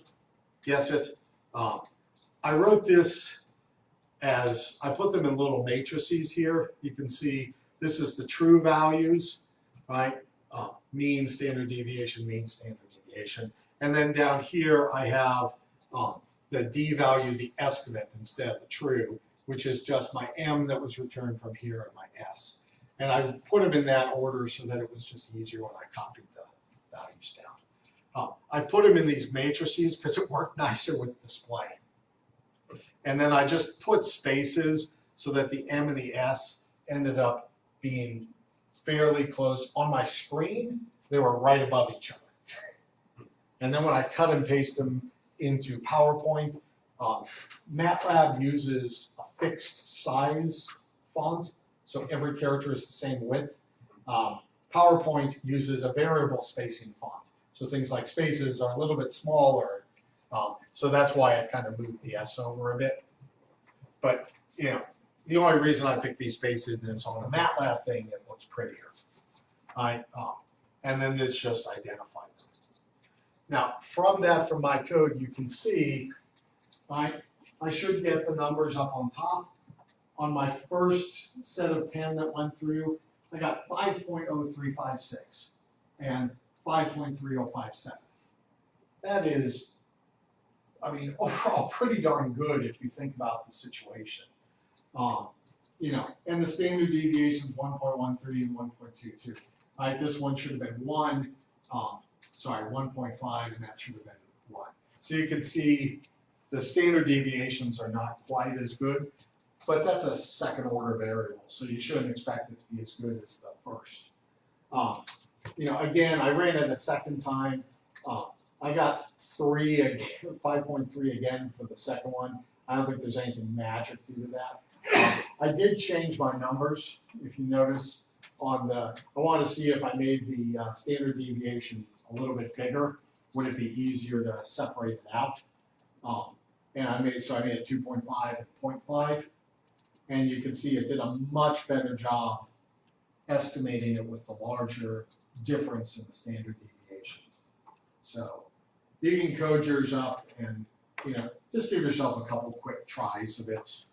guess it. I wrote this as, I put them in little matrices here. You can see this is the true values, right? Mean, standard deviation, mean, standard deviation. And then down here I have the d value, the estimate instead of the true, which is just my m that was returned from here and my s. And I put them in that order so that it was just easier when I copied the values down. I put them in these matrices because it worked nicer with display. And then I just put spaces so that the M and the S ended up being fairly close. On my screen, they were right above each other. And then when I cut and paste them into PowerPoint, MATLAB uses a fixed size font, so every character is the same width. PowerPoint uses a variable spacing font, so things like spaces are a little bit smaller. So that's why I kind of moved the S over a bit. But you know, the only reason I picked these spaces is on the MATLAB thing, it looks prettier. And then it's just identified them. Now, from my code, you can see I should get the numbers up on top. On my first set of 10 that went through, I got 5.0356 and 5.3057. That is, I mean, overall pretty darn good if you think about the situation. You know, and the standard deviation is 1.13 and 1.22. Right, this one should have been 1, 1.5, and that should have been 1. So you can see the standard deviations are not quite as good, but that's a second order variable, so you shouldn't expect it to be as good as the first. You know, again, I ran it a second time. I got 3 again, 5.3 again for the second one. I don't think there's anything magic due to that. I did change my numbers, if you notice. I want to see if I made the standard deviation a little bit bigger. Would it be easier to separate it out? And I made it 2.5 and 0.5. And you can see it did a much better job estimating it with the larger difference in the standard deviation. So you can code yours up and, you know, just give yourself a couple quick tries of it.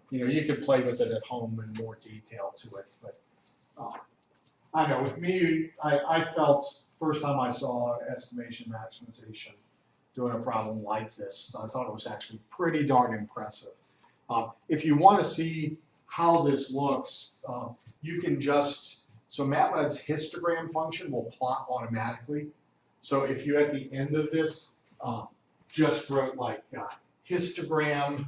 You know, you could play with it at home in more detail to it, but I know with me, I felt first time I saw estimation maximization doing a problem like this, I thought it was actually pretty darn impressive. If you want to see how this looks, you can so MATLAB's histogram function will plot automatically. So if you at the end of this just wrote like histogram,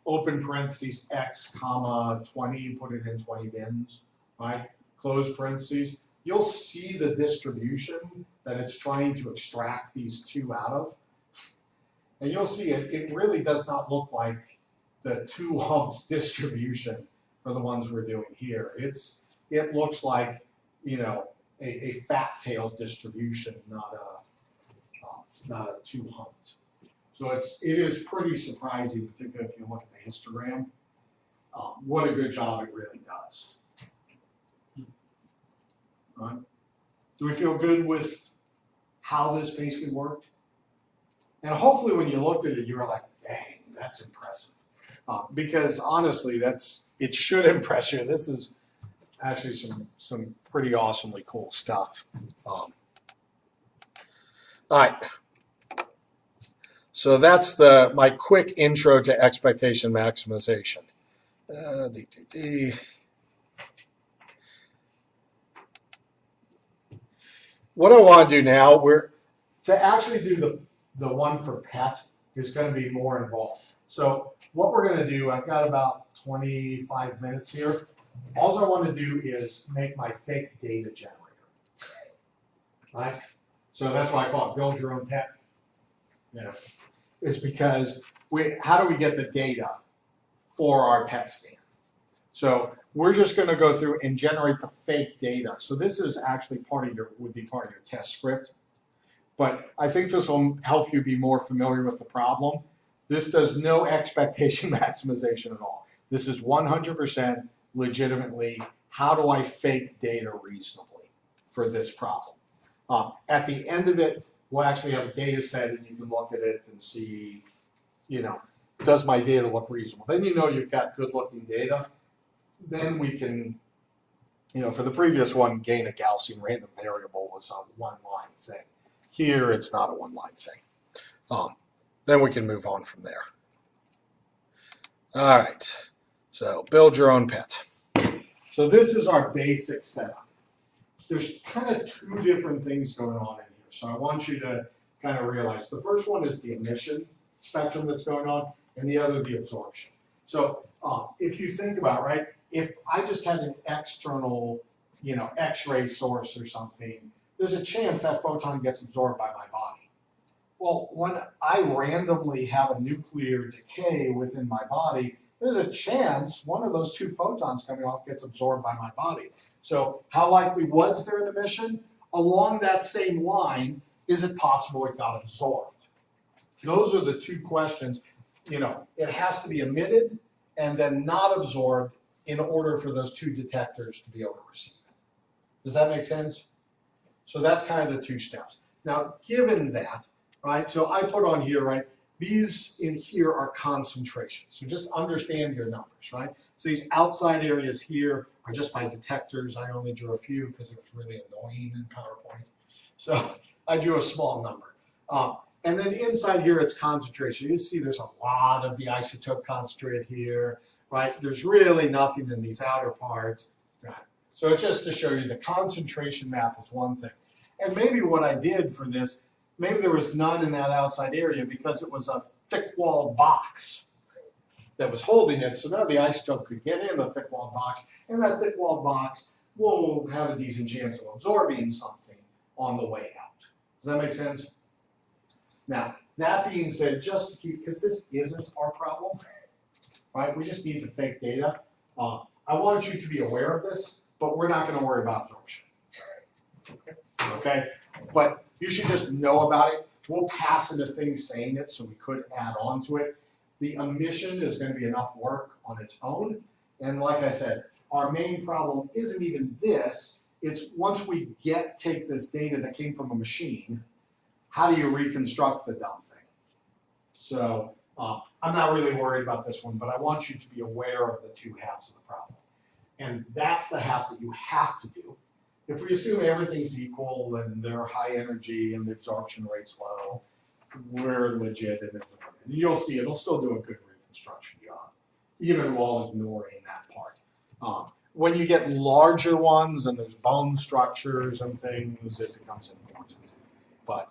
open parentheses, x, comma, 20, put it in 20 bins, right? Close parentheses, you'll see the distribution that it's trying to extract these two out of. And you'll see it really does not look like the 2 humps distribution for the ones we're doing here. It looks like, you know, a fat-tailed distribution, not a 2 humped. So it is pretty surprising, particularly if you look at the histogram, what a good job it really does. Do we feel good with how this basically worked? And hopefully when you looked at it, you were like, dang, that's impressive. Because honestly, it should impress you. This is actually some pretty awesomely cool stuff. All right. So that's my quick intro to expectation maximization. What I want to do now, to actually do the one for pet is going to be more involved. So what we're going to do, I've got about 25 minutes here. All I want to do is make my fake data generator. Right? So that's why I call it build your own pet. You know, it's because how do we get the data for our pet scan? So we're just going to go through and generate the fake data. So this is actually would be part of your test script. But I think this will help you be more familiar with the problem. This does no expectation maximization at all. This is 100% legitimately, how do I fake data reasonably for this problem? At the end of it, we'll actually have a data set and you can look at it and see, you know, does my data look reasonable? Then you know you've got good looking data. Then we can, you know, for the previous one, gain a Gaussian random variable was a one-line thing. Here, it's not a one-line thing. Then we can move on from there. All right, so build your own pet. So this is our basic setup. There's kind of 2 different things going on in here. So I want you to kind of realize the first one is the emission spectrum that's going on, and the other the absorption. So if you think about it, right, if I just had an external, X-ray source or something, there's a chance that photon gets absorbed by my body. Well, when I randomly have a nuclear decay within my body, there's a chance one of those two photons coming off gets absorbed by my body. So how likely was there an emission? Along that same line, is it possible it got absorbed? Those are the two questions. It has to be emitted and then not absorbed in order for those two detectors to be able to receive it. Does that make sense? So that's kind of the two steps. Now, given that, right, so I put on here, right, these in here are concentrations. So just understand your numbers, right? So these outside areas here are just by detectors. I only drew a few because it was really annoying in PowerPoint. So I drew a small number. And then inside here, it's concentration. You see there's a lot of the isotope concentrated here, right? There's really nothing in these outer parts. Right? So it's just to show you the concentration map is one thing. And maybe what I did for this, maybe there was none in that outside area because it was a thick-walled box that was holding it. So now the isotope could get in the thick-walled box, and that thick-walled box will have a decent chance of absorbing something on the way out. Does that make sense? Now, that being said, just to keep, because this isn't our problem, right? We just need to fake data. I want you to be aware of this, but we're not going to worry about absorption. Okay? But you should just know about it. We'll pass into things saying it, so we could add on to it. The emission is going to be enough work on its own. And like I said, our main problem isn't even this. It's once we take this data that came from a machine, how do you reconstruct the dumb thing? So I'm not really worried about this one, but I want you to be aware of the two halves of the problem. And that's the half that you have to do. If we assume everything's equal and they're high energy and the absorption rate's low, we're legit in it. And you'll see it'll still do a good reconstruction job, even while ignoring that part. When you get larger ones and there's bone structures and things, it becomes important. But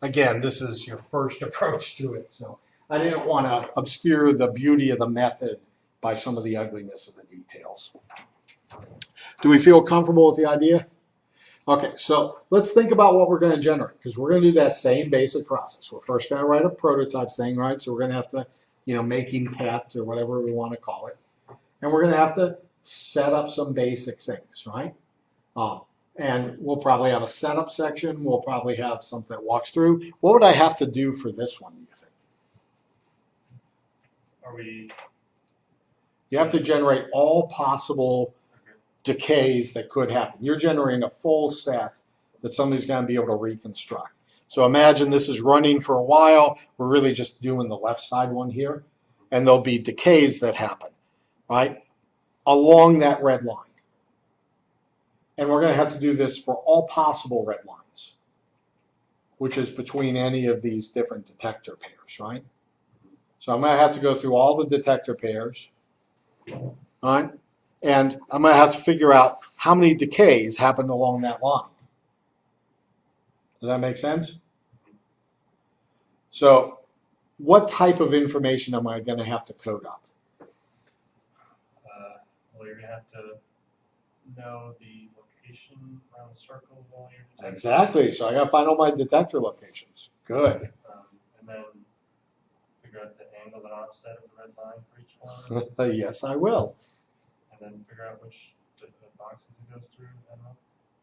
again, this is your first approach to it. So I didn't want to obscure the beauty of the method by some of the ugliness of the details. Do we feel comfortable with the idea? Okay, so let's think about what we're going to generate, because we're going to do that same basic process. We're first going to write a prototype thing, right? So we're going to have to, making PET or whatever we want to call it. And we're going to have to set up some basic things, right? And we'll probably have a setup section. We'll probably have something that walks through. What would I have to do for this one, do you think? You have to generate all possible decays that could happen. You're generating a full set that somebody's going to be able to reconstruct. So imagine this is running for a while. We're really just doing the left side one here. And there'll be decays that happen, right, along that red line. And we're going to have to do this for all possible red lines, which is between any of these different detector pairs, right? So I'm going to have to go through all the detector pairs, right? And I'm going to have to figure out how many decays happened along that line. Does that make sense? So what type of information am I going to have to code up? Well, you're going to have to know the location around the circle of all your detectors. Exactly. So I got to find all my detector locations. Good. And then figure out the angle and offset of the red line for each one. Yes, I will. And then figure out which boxes it goes through. I don't know.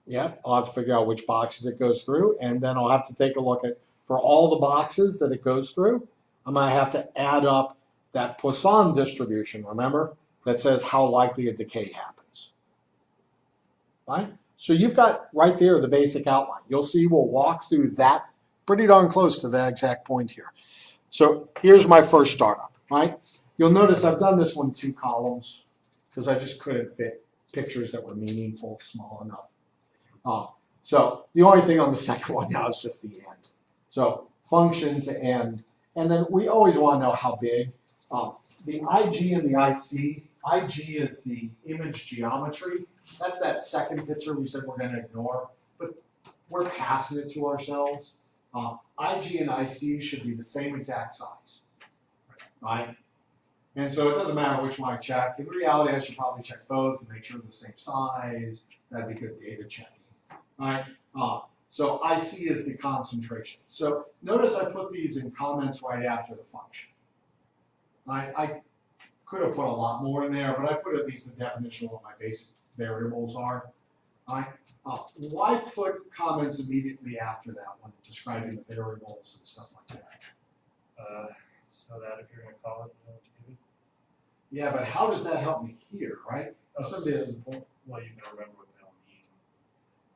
Yeah, I'll have to figure out which boxes it goes through, and then I'll have to take a look at, for all the boxes that it goes through, I'm going to have to add up that Poisson distribution, remember, that says how likely a decay happens. Right? So you've got right there the basic outline. You'll see we'll walk through that pretty darn close to that exact point here. So here's my first startup, right? You'll notice I've done this one 2 columns because I just couldn't fit pictures that were meaningful, small enough. So the only thing on the second one now is just the end. So function to end. And then we always want to know how big. The IG and the IC, IG is the image geometry. That's that second picture we said we're going to ignore, but we're passing it to ourselves. IG and IC should be the same exact size, right? And so it doesn't matter which one I check. In reality, I should probably check both and make sure they're the same size. That'd be good data checking. All right. So IC is the concentration. So notice I put these in comments right after the function. I could have put a lot more in there, but I put at least the definition of what my basic variables are. Why put comments immediately after that one, describing the variables and stuff like that? So that if you're gonna call it, you know what to give it. Yeah, but how does that help me here, right? Oh, Somebody doesn't pull. Well, you can remember what they'll mean.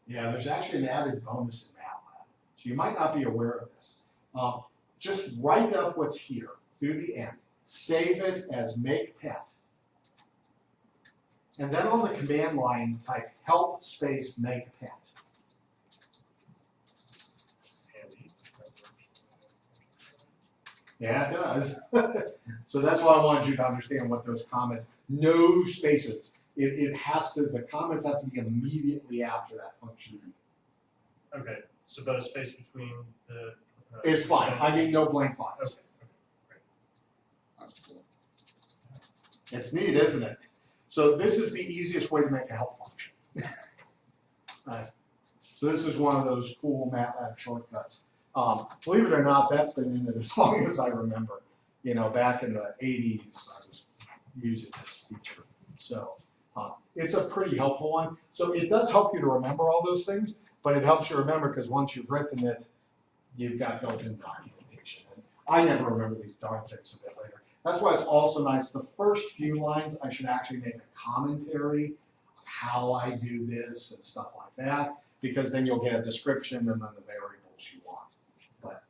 Yeah, there's actually an added bonus in MATLAB. So you might not be aware of this. Just write up what's here through the end. Save it as make pet. And then on the command line, type help space make pet. It's handy. Yeah, it does. So that's why I wanted you to understand what those comments, no spaces. It has to, the comments have to be immediately after that function. Okay, so but a space between the. It's fine. I mean, no blank lines. Okay, great. That's cool. It's neat, isn't it? So this is the easiest way to make a help function. So this is one of those cool MATLAB shortcuts. Believe it or not, that's been in it as long as I remember. You know, back in the 80s, I was using this feature. So it's a pretty helpful one. So it does help you to remember all those things, but it helps you remember because once you've written it, you've got built-in documentation. And I never remember these darn things a bit later. That's why it's also nice. The first few lines, I should actually make a commentary of how I do this and stuff like that, because then you'll get a description and then the variables you want. But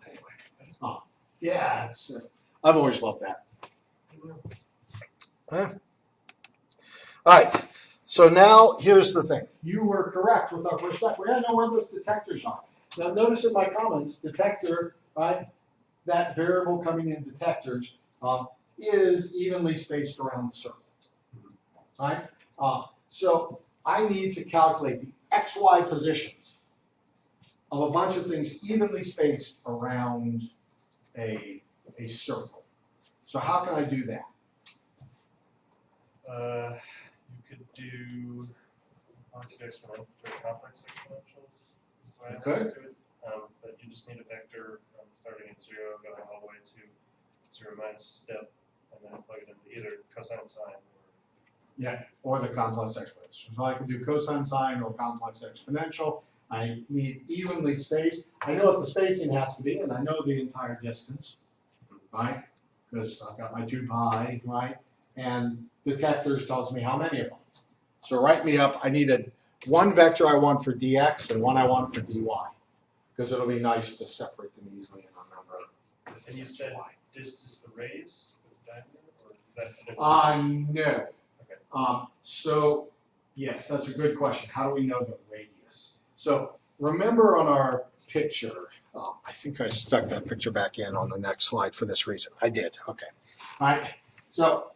anyway, yeah, it's. I've always loved that. All right. So now here's the thing. You were correct with our first step. We gotta know where those detectors are. Now notice in my comments, detector, right? That variable coming in detectors is evenly spaced around the circle. Right? So I need to calculate the XY positions of a bunch of things evenly spaced around a circle. So how can I do that? You could do quantitative exponential or complex exponentials. Is the way I Okay. always do it. But you just need a vector from starting at 0 going all the way to 0 minus step, and then plug it into either cosine sine or. Yeah, or the complex exponential. So I can do cosine sine or complex exponential. I need evenly spaced. I know what the spacing has to be, and I know the entire distance, right? Because I've got my 2 pi, right? And detectors tells me how many of them. So write me up, I needed one vector I want for dx and one I want for dy. Because it'll be nice to separate them easily and remember this And you is said y. dist is the radius of the diameter, or is that a different? No. Okay. So, yes, that's a good question. How do we know the radius? So, remember on our picture, I think I stuck that picture back in on the next slide for this reason. I did, okay. All right, so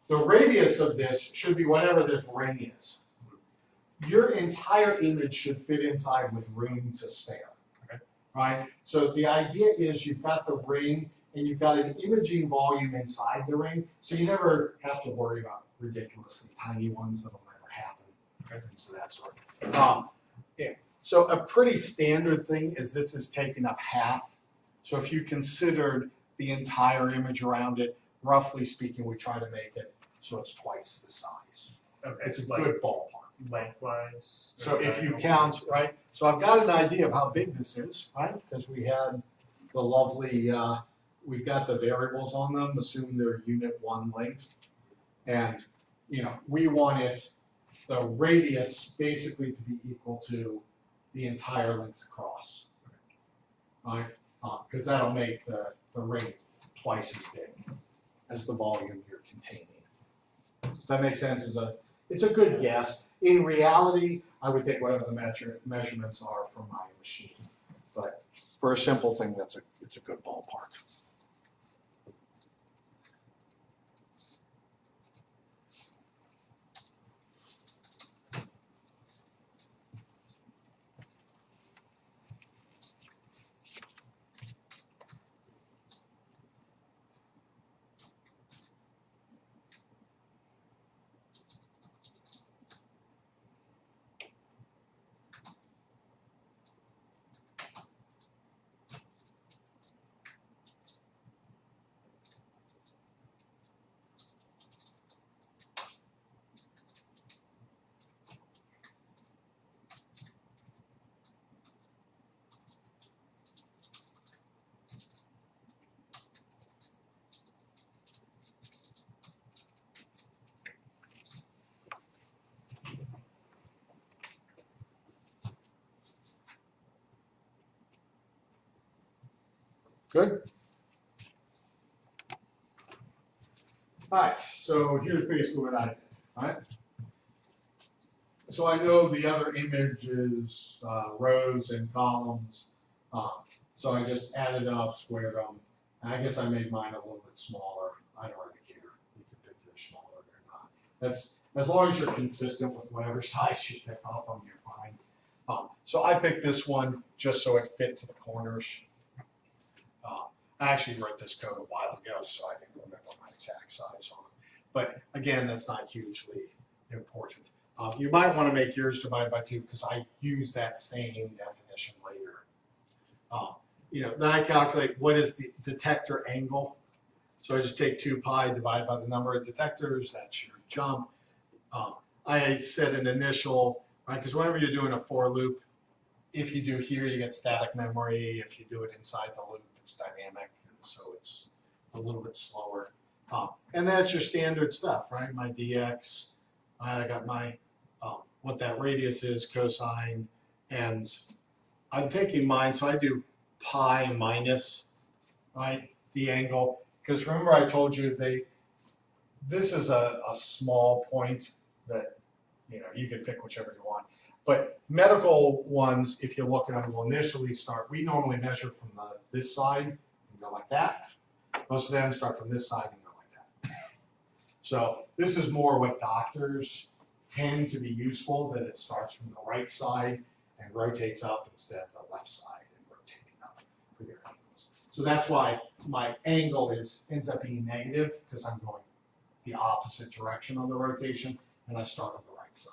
the radius of this should be whatever this ring is. Your entire image should fit inside with room to spare. Okay. Right? So the idea is you've got the ring and you've got an imaging volume inside the ring, so you never have to worry about ridiculously tiny ones that'll never happen, Okay. things of that sort. Yeah. So a pretty standard thing is this is taking up half. So if you considered the entire image around it, roughly speaking, we try to make it so it's twice the size. Okay. It's a like good ballpark. lengthwise. So or if you diagonal? count, right, so I've got an idea of how big this is, right? Because we had the lovely, we've got the variables on them, assume they're unit 1 length. And, you know, we want it, the radius basically to be equal to the entire length across. Right? Because that'll make the ring twice as big as the volume you're containing. Does that make sense? It's a good guess. In reality, I would take whatever the measurements are from my machine. But for a simple thing, it's a good ballpark. Good? Alright, so here's basically what I did, alright? So I know the other image is rows and columns, so I just added up, squared them. I guess I made mine a little bit smaller. I don't really care. You can pick yours smaller or not. That's as long as you're consistent with whatever size you pick off them, you're fine. So I picked this one just so it fit to the corners. I actually wrote this code a while ago, so I didn't remember my exact size on it. But again, that's not hugely important. You might want to make yours divided by 2 because I use that same definition later. Then I calculate what is the detector angle. So I just take 2 pi divided by the number of detectors. That's your jump. I set an initial, right? Because whenever you're doing a for loop, if you do here, you get static memory. If you do it inside the loop, it's dynamic, and so it's a little bit slower. And that's your standard stuff, right? My dx, right? I got my what that radius is, cosine, and I'm taking mine, so I do pi minus, right, the angle. Because remember I told you this is a small point that, you can pick whichever you want. But medical ones, if you look at them, will initially start, we normally measure from this side and go like that. Most of them start from this side and go like that. So this is more what doctors tend to be useful, that it starts from the right side and rotates up instead of the left side and rotating up for your angles. So that's why my angle ends up being negative, because I'm going the opposite direction on the rotation, and I start on the right side.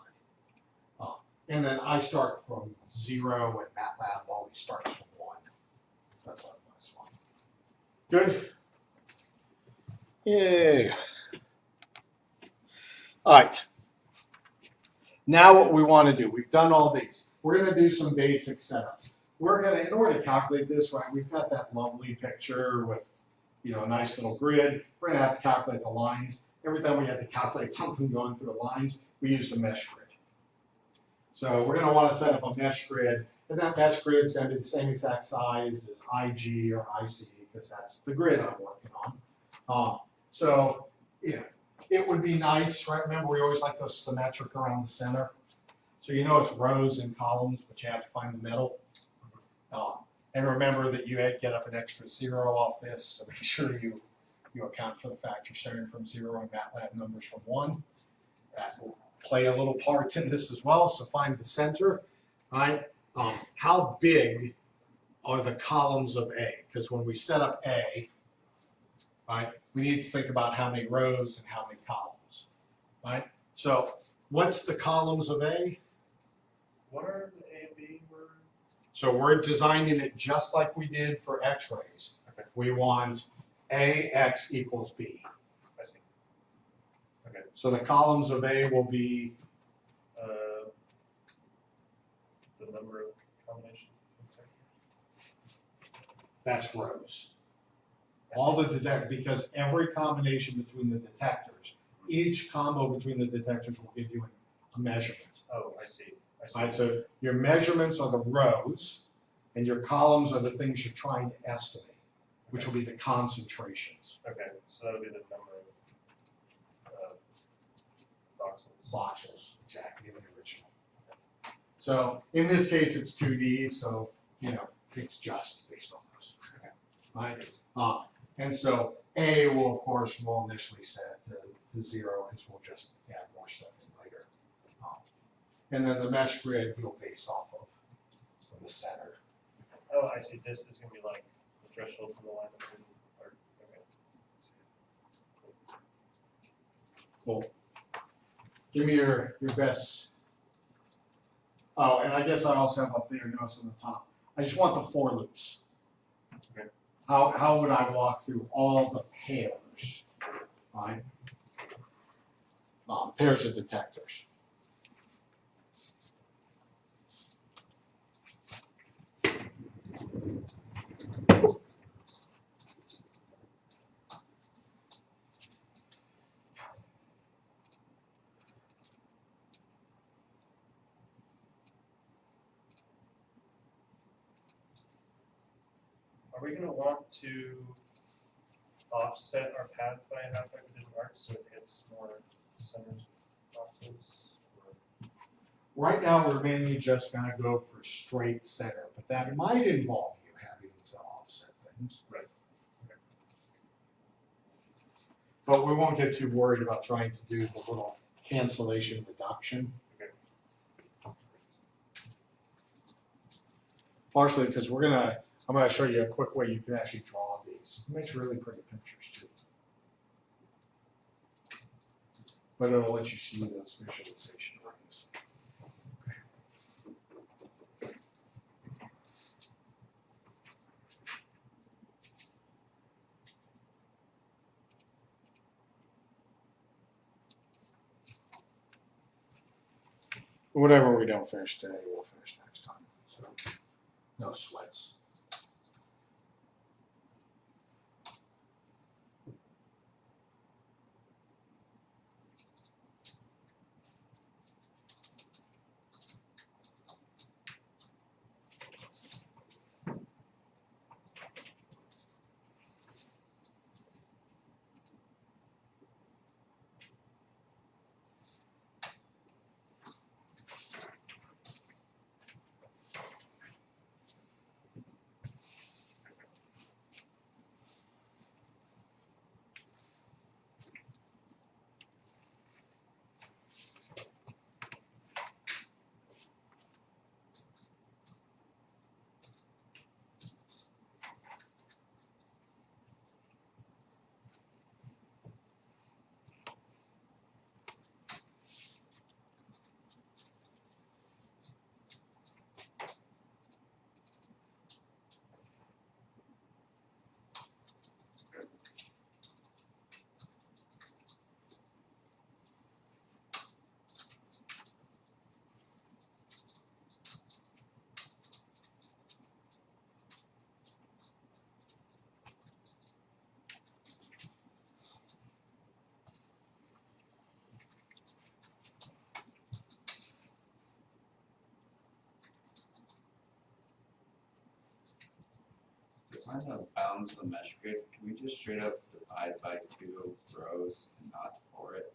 And then I start from 0, and MATLAB always starts from 1. That's why that's 1. Good? Yay. All right. Now what we want to do, we've done all these. We're going to do some basic setup. We're going to, in order to calculate this, right, we've got that lovely picture with, a nice little grid. We're going to have to calculate the lines. Every time we have to calculate something going through the lines, we use the mesh grid. So we're going to want to set up a mesh grid, and that mesh grid is going to be the same exact size as IG or IC, because that's the grid I'm working on. It would be nice, right? Remember, we always like those symmetric around the center. So it's rows and columns, but you have to find the middle. And remember that you get up an extra 0 off this, so make sure you account for the fact you're starting from 0 and MATLAB numbers from 1. That will play a little part in this as well, so find the center, right? How big are the columns of A? Because when we set up A, right, we need to think about how many rows and how many columns, right? So what's the columns of A? What are the A and B words? So we're designing it just like we did for x-rays. Okay. We want AX equals B. I see. Okay. So the columns of A will be, The number of combinations. that's rows. All the because every combination between the detectors, each combo between the detectors will give you a measurement. Oh, I see. Right, so your measurements are the rows, and your columns are the things you're trying to estimate, which will be the concentrations. Okay, so that'll be the number of voxels. Voxels, exactly, in the original. So in this case, it's 2D, so it's just based on those. Right? And so A will, of course, will initially set to 0, because we'll just add more stuff in later. And then the mesh grid will base off of from the center. Oh, I see. This is going to be like the threshold for the line of vision. Okay. Cool. Give me your best. Oh, and I guess I also have up there notes on the top. I just want the for loops. Okay. How would I walk through all the pairs, right? Pairs of detectors. Are we gonna want to offset our path by a half like we did in arc so it hits more centers boxes? Right now, we're mainly just gonna go for straight center, but that might involve you having to offset things. Right. But we won't get too worried about trying to do the little cancellation reduction. Okay. Partially because I'm gonna show you a quick way you can actually draw these. It makes really pretty pictures too. But it'll let you see those visualization lines. Whatever we don't finish today, we'll finish next time. So, no sweats. Find the bounds of the mesh grid, can we just straight up divide by 2 rows and not for it?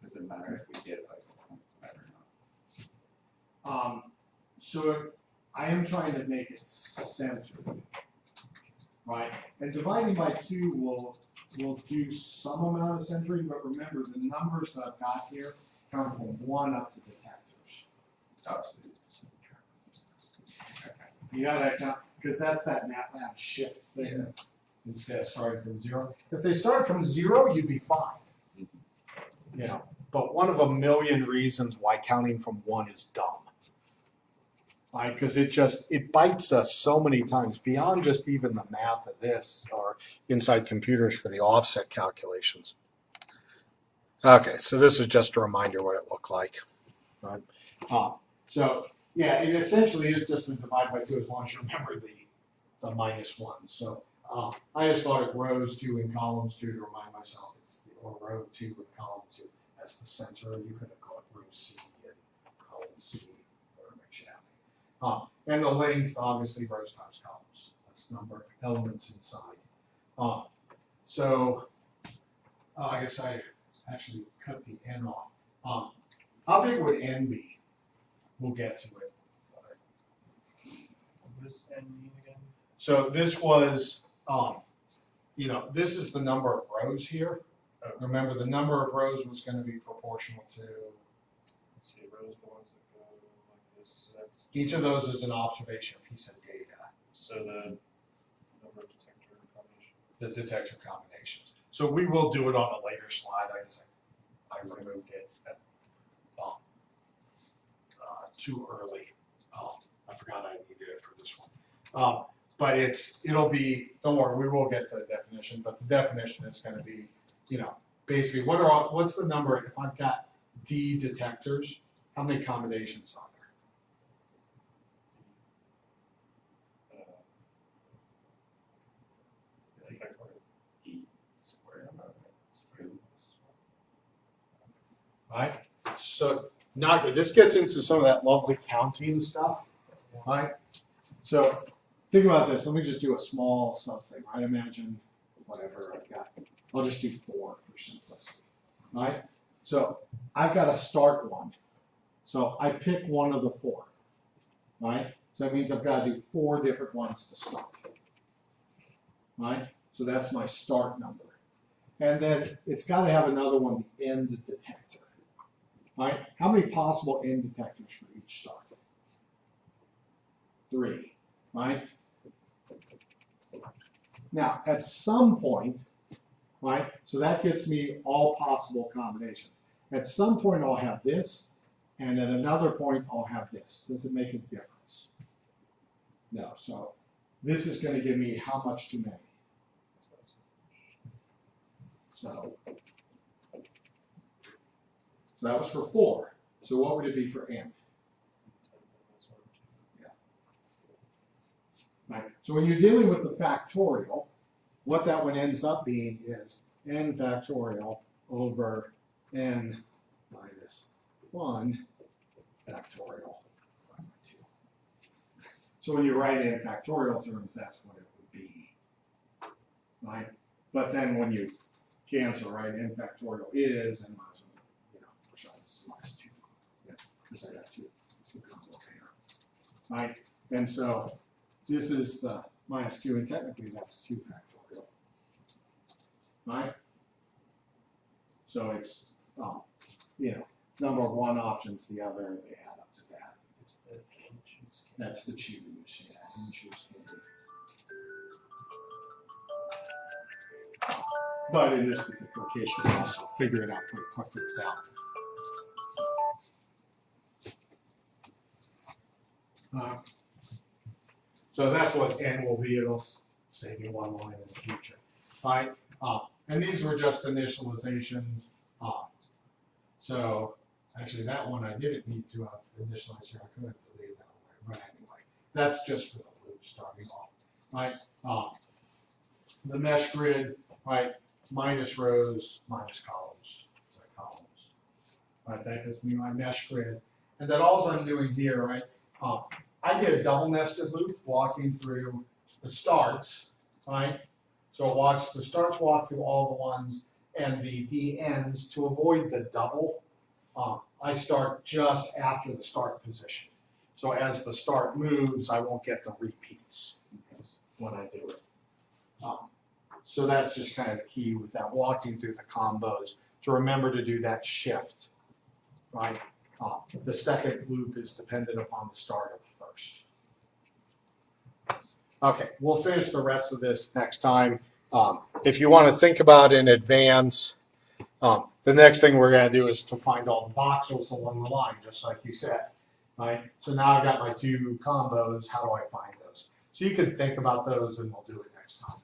Does it matter if we get like a point better or not? So I am trying to make it centered, right? And dividing by 2 will do some amount of centering, but remember the numbers that I've got here count from 1 up to detectors. Oh, so it's- You gotta count, because that's that MATLAB shift thing, instead of starting from 0. If they start from 0, you'd be fine. You know, but one of a million reasons why counting from 1 is dumb. Right, because it bites us so many times beyond just even the math of this or inside computers for the offset calculations. Okay, so this is just a reminder what it looked like. Right? So yeah, it essentially is just a divide by 2 as long as you remember the -1. So I just called it rows 2 and columns 2 to remind myself or row 2 and column 2 as the center. You could have called it row C and column C, whatever makes you happy. And the length, obviously, rows times columns. That's the number of elements inside. So I guess I actually cut the N off. How big would N be? We'll get to it. What does N mean again? So this was, this is the number of rows here. Oh. Remember, the number of rows was going to be proportional to, Let's see, rows the ones that go like this. So that's each of those is an observation piece of data, so the number of detector combinations. the detector combinations. So we will do it on a later slide. I guess I removed it at, too early. I forgot I needed it for this one. But it'll be, don't worry, we will get to the definition, but the definition is going to be, basically what's the number, if I've got D detectors, how many combinations are there? E squared. Right? So not good. This gets into some of that lovely counting stuff, right? So think about this. Let me just do a small sub thing, right? Imagine whatever I've got. I'll just do 4 for simplicity, right? So I've got to start one. So I pick one of the 4, right? So that means I've got to do 4 different ones to start, right? So that's my start number. And then it's got to have another one, the end detector, right? How many possible end detectors for each start? 3, right? Now, at some point, right, so that gets me all possible combinations. At some point, I'll have this, and at another point, I'll have this. Does it make a difference? No. So this is going to give me how much too many. So that was for 4. So what would it be for n? Yeah. Right. So when you're dealing with the factorial, what that one ends up being is n factorial over n minus 1 factorial. So when you write it in factorial terms, that's what it would be, right? But then when you cancel, right, n factorial is, and minus 1, you know, which is minus 2. Yeah, because I got two combos here, right? And so this is the minus 2, and technically that's 2 factorial, right? So it's, you know, number of 1 options, the other, they add up to that. It's the choose. That's the choose, yeah, and choose candy. But in this particular case, you can also figure it out pretty quickly without. So that's what n will be. It'll save you 1 line in the future, right? And these were just initializations. So actually, that one I didn't need to have initialized here. I could have deleted that one, but anyway, that's just for the loop starting off, right? The mesh grid, right? Minus rows, minus columns, right? That gives me my mesh grid, and then all I'm doing here, right? I did a double nested loop walking through the starts, right? So the starts walk through all the ones, and the ends to avoid the double. I start just after the start position. So as the start moves, I won't get the repeats when I do it. So that's just kind of the key with that walking through the combos, to remember to do that shift, right? The second loop is dependent upon the start of the first. Okay, we'll finish the rest of this next time. If you want to think about in advance, the next thing we're going to do is to find all the voxels along the line, just like you said, right? So now I've got my 2 combos. How do I find those? So you can think about those, and we'll do it next time.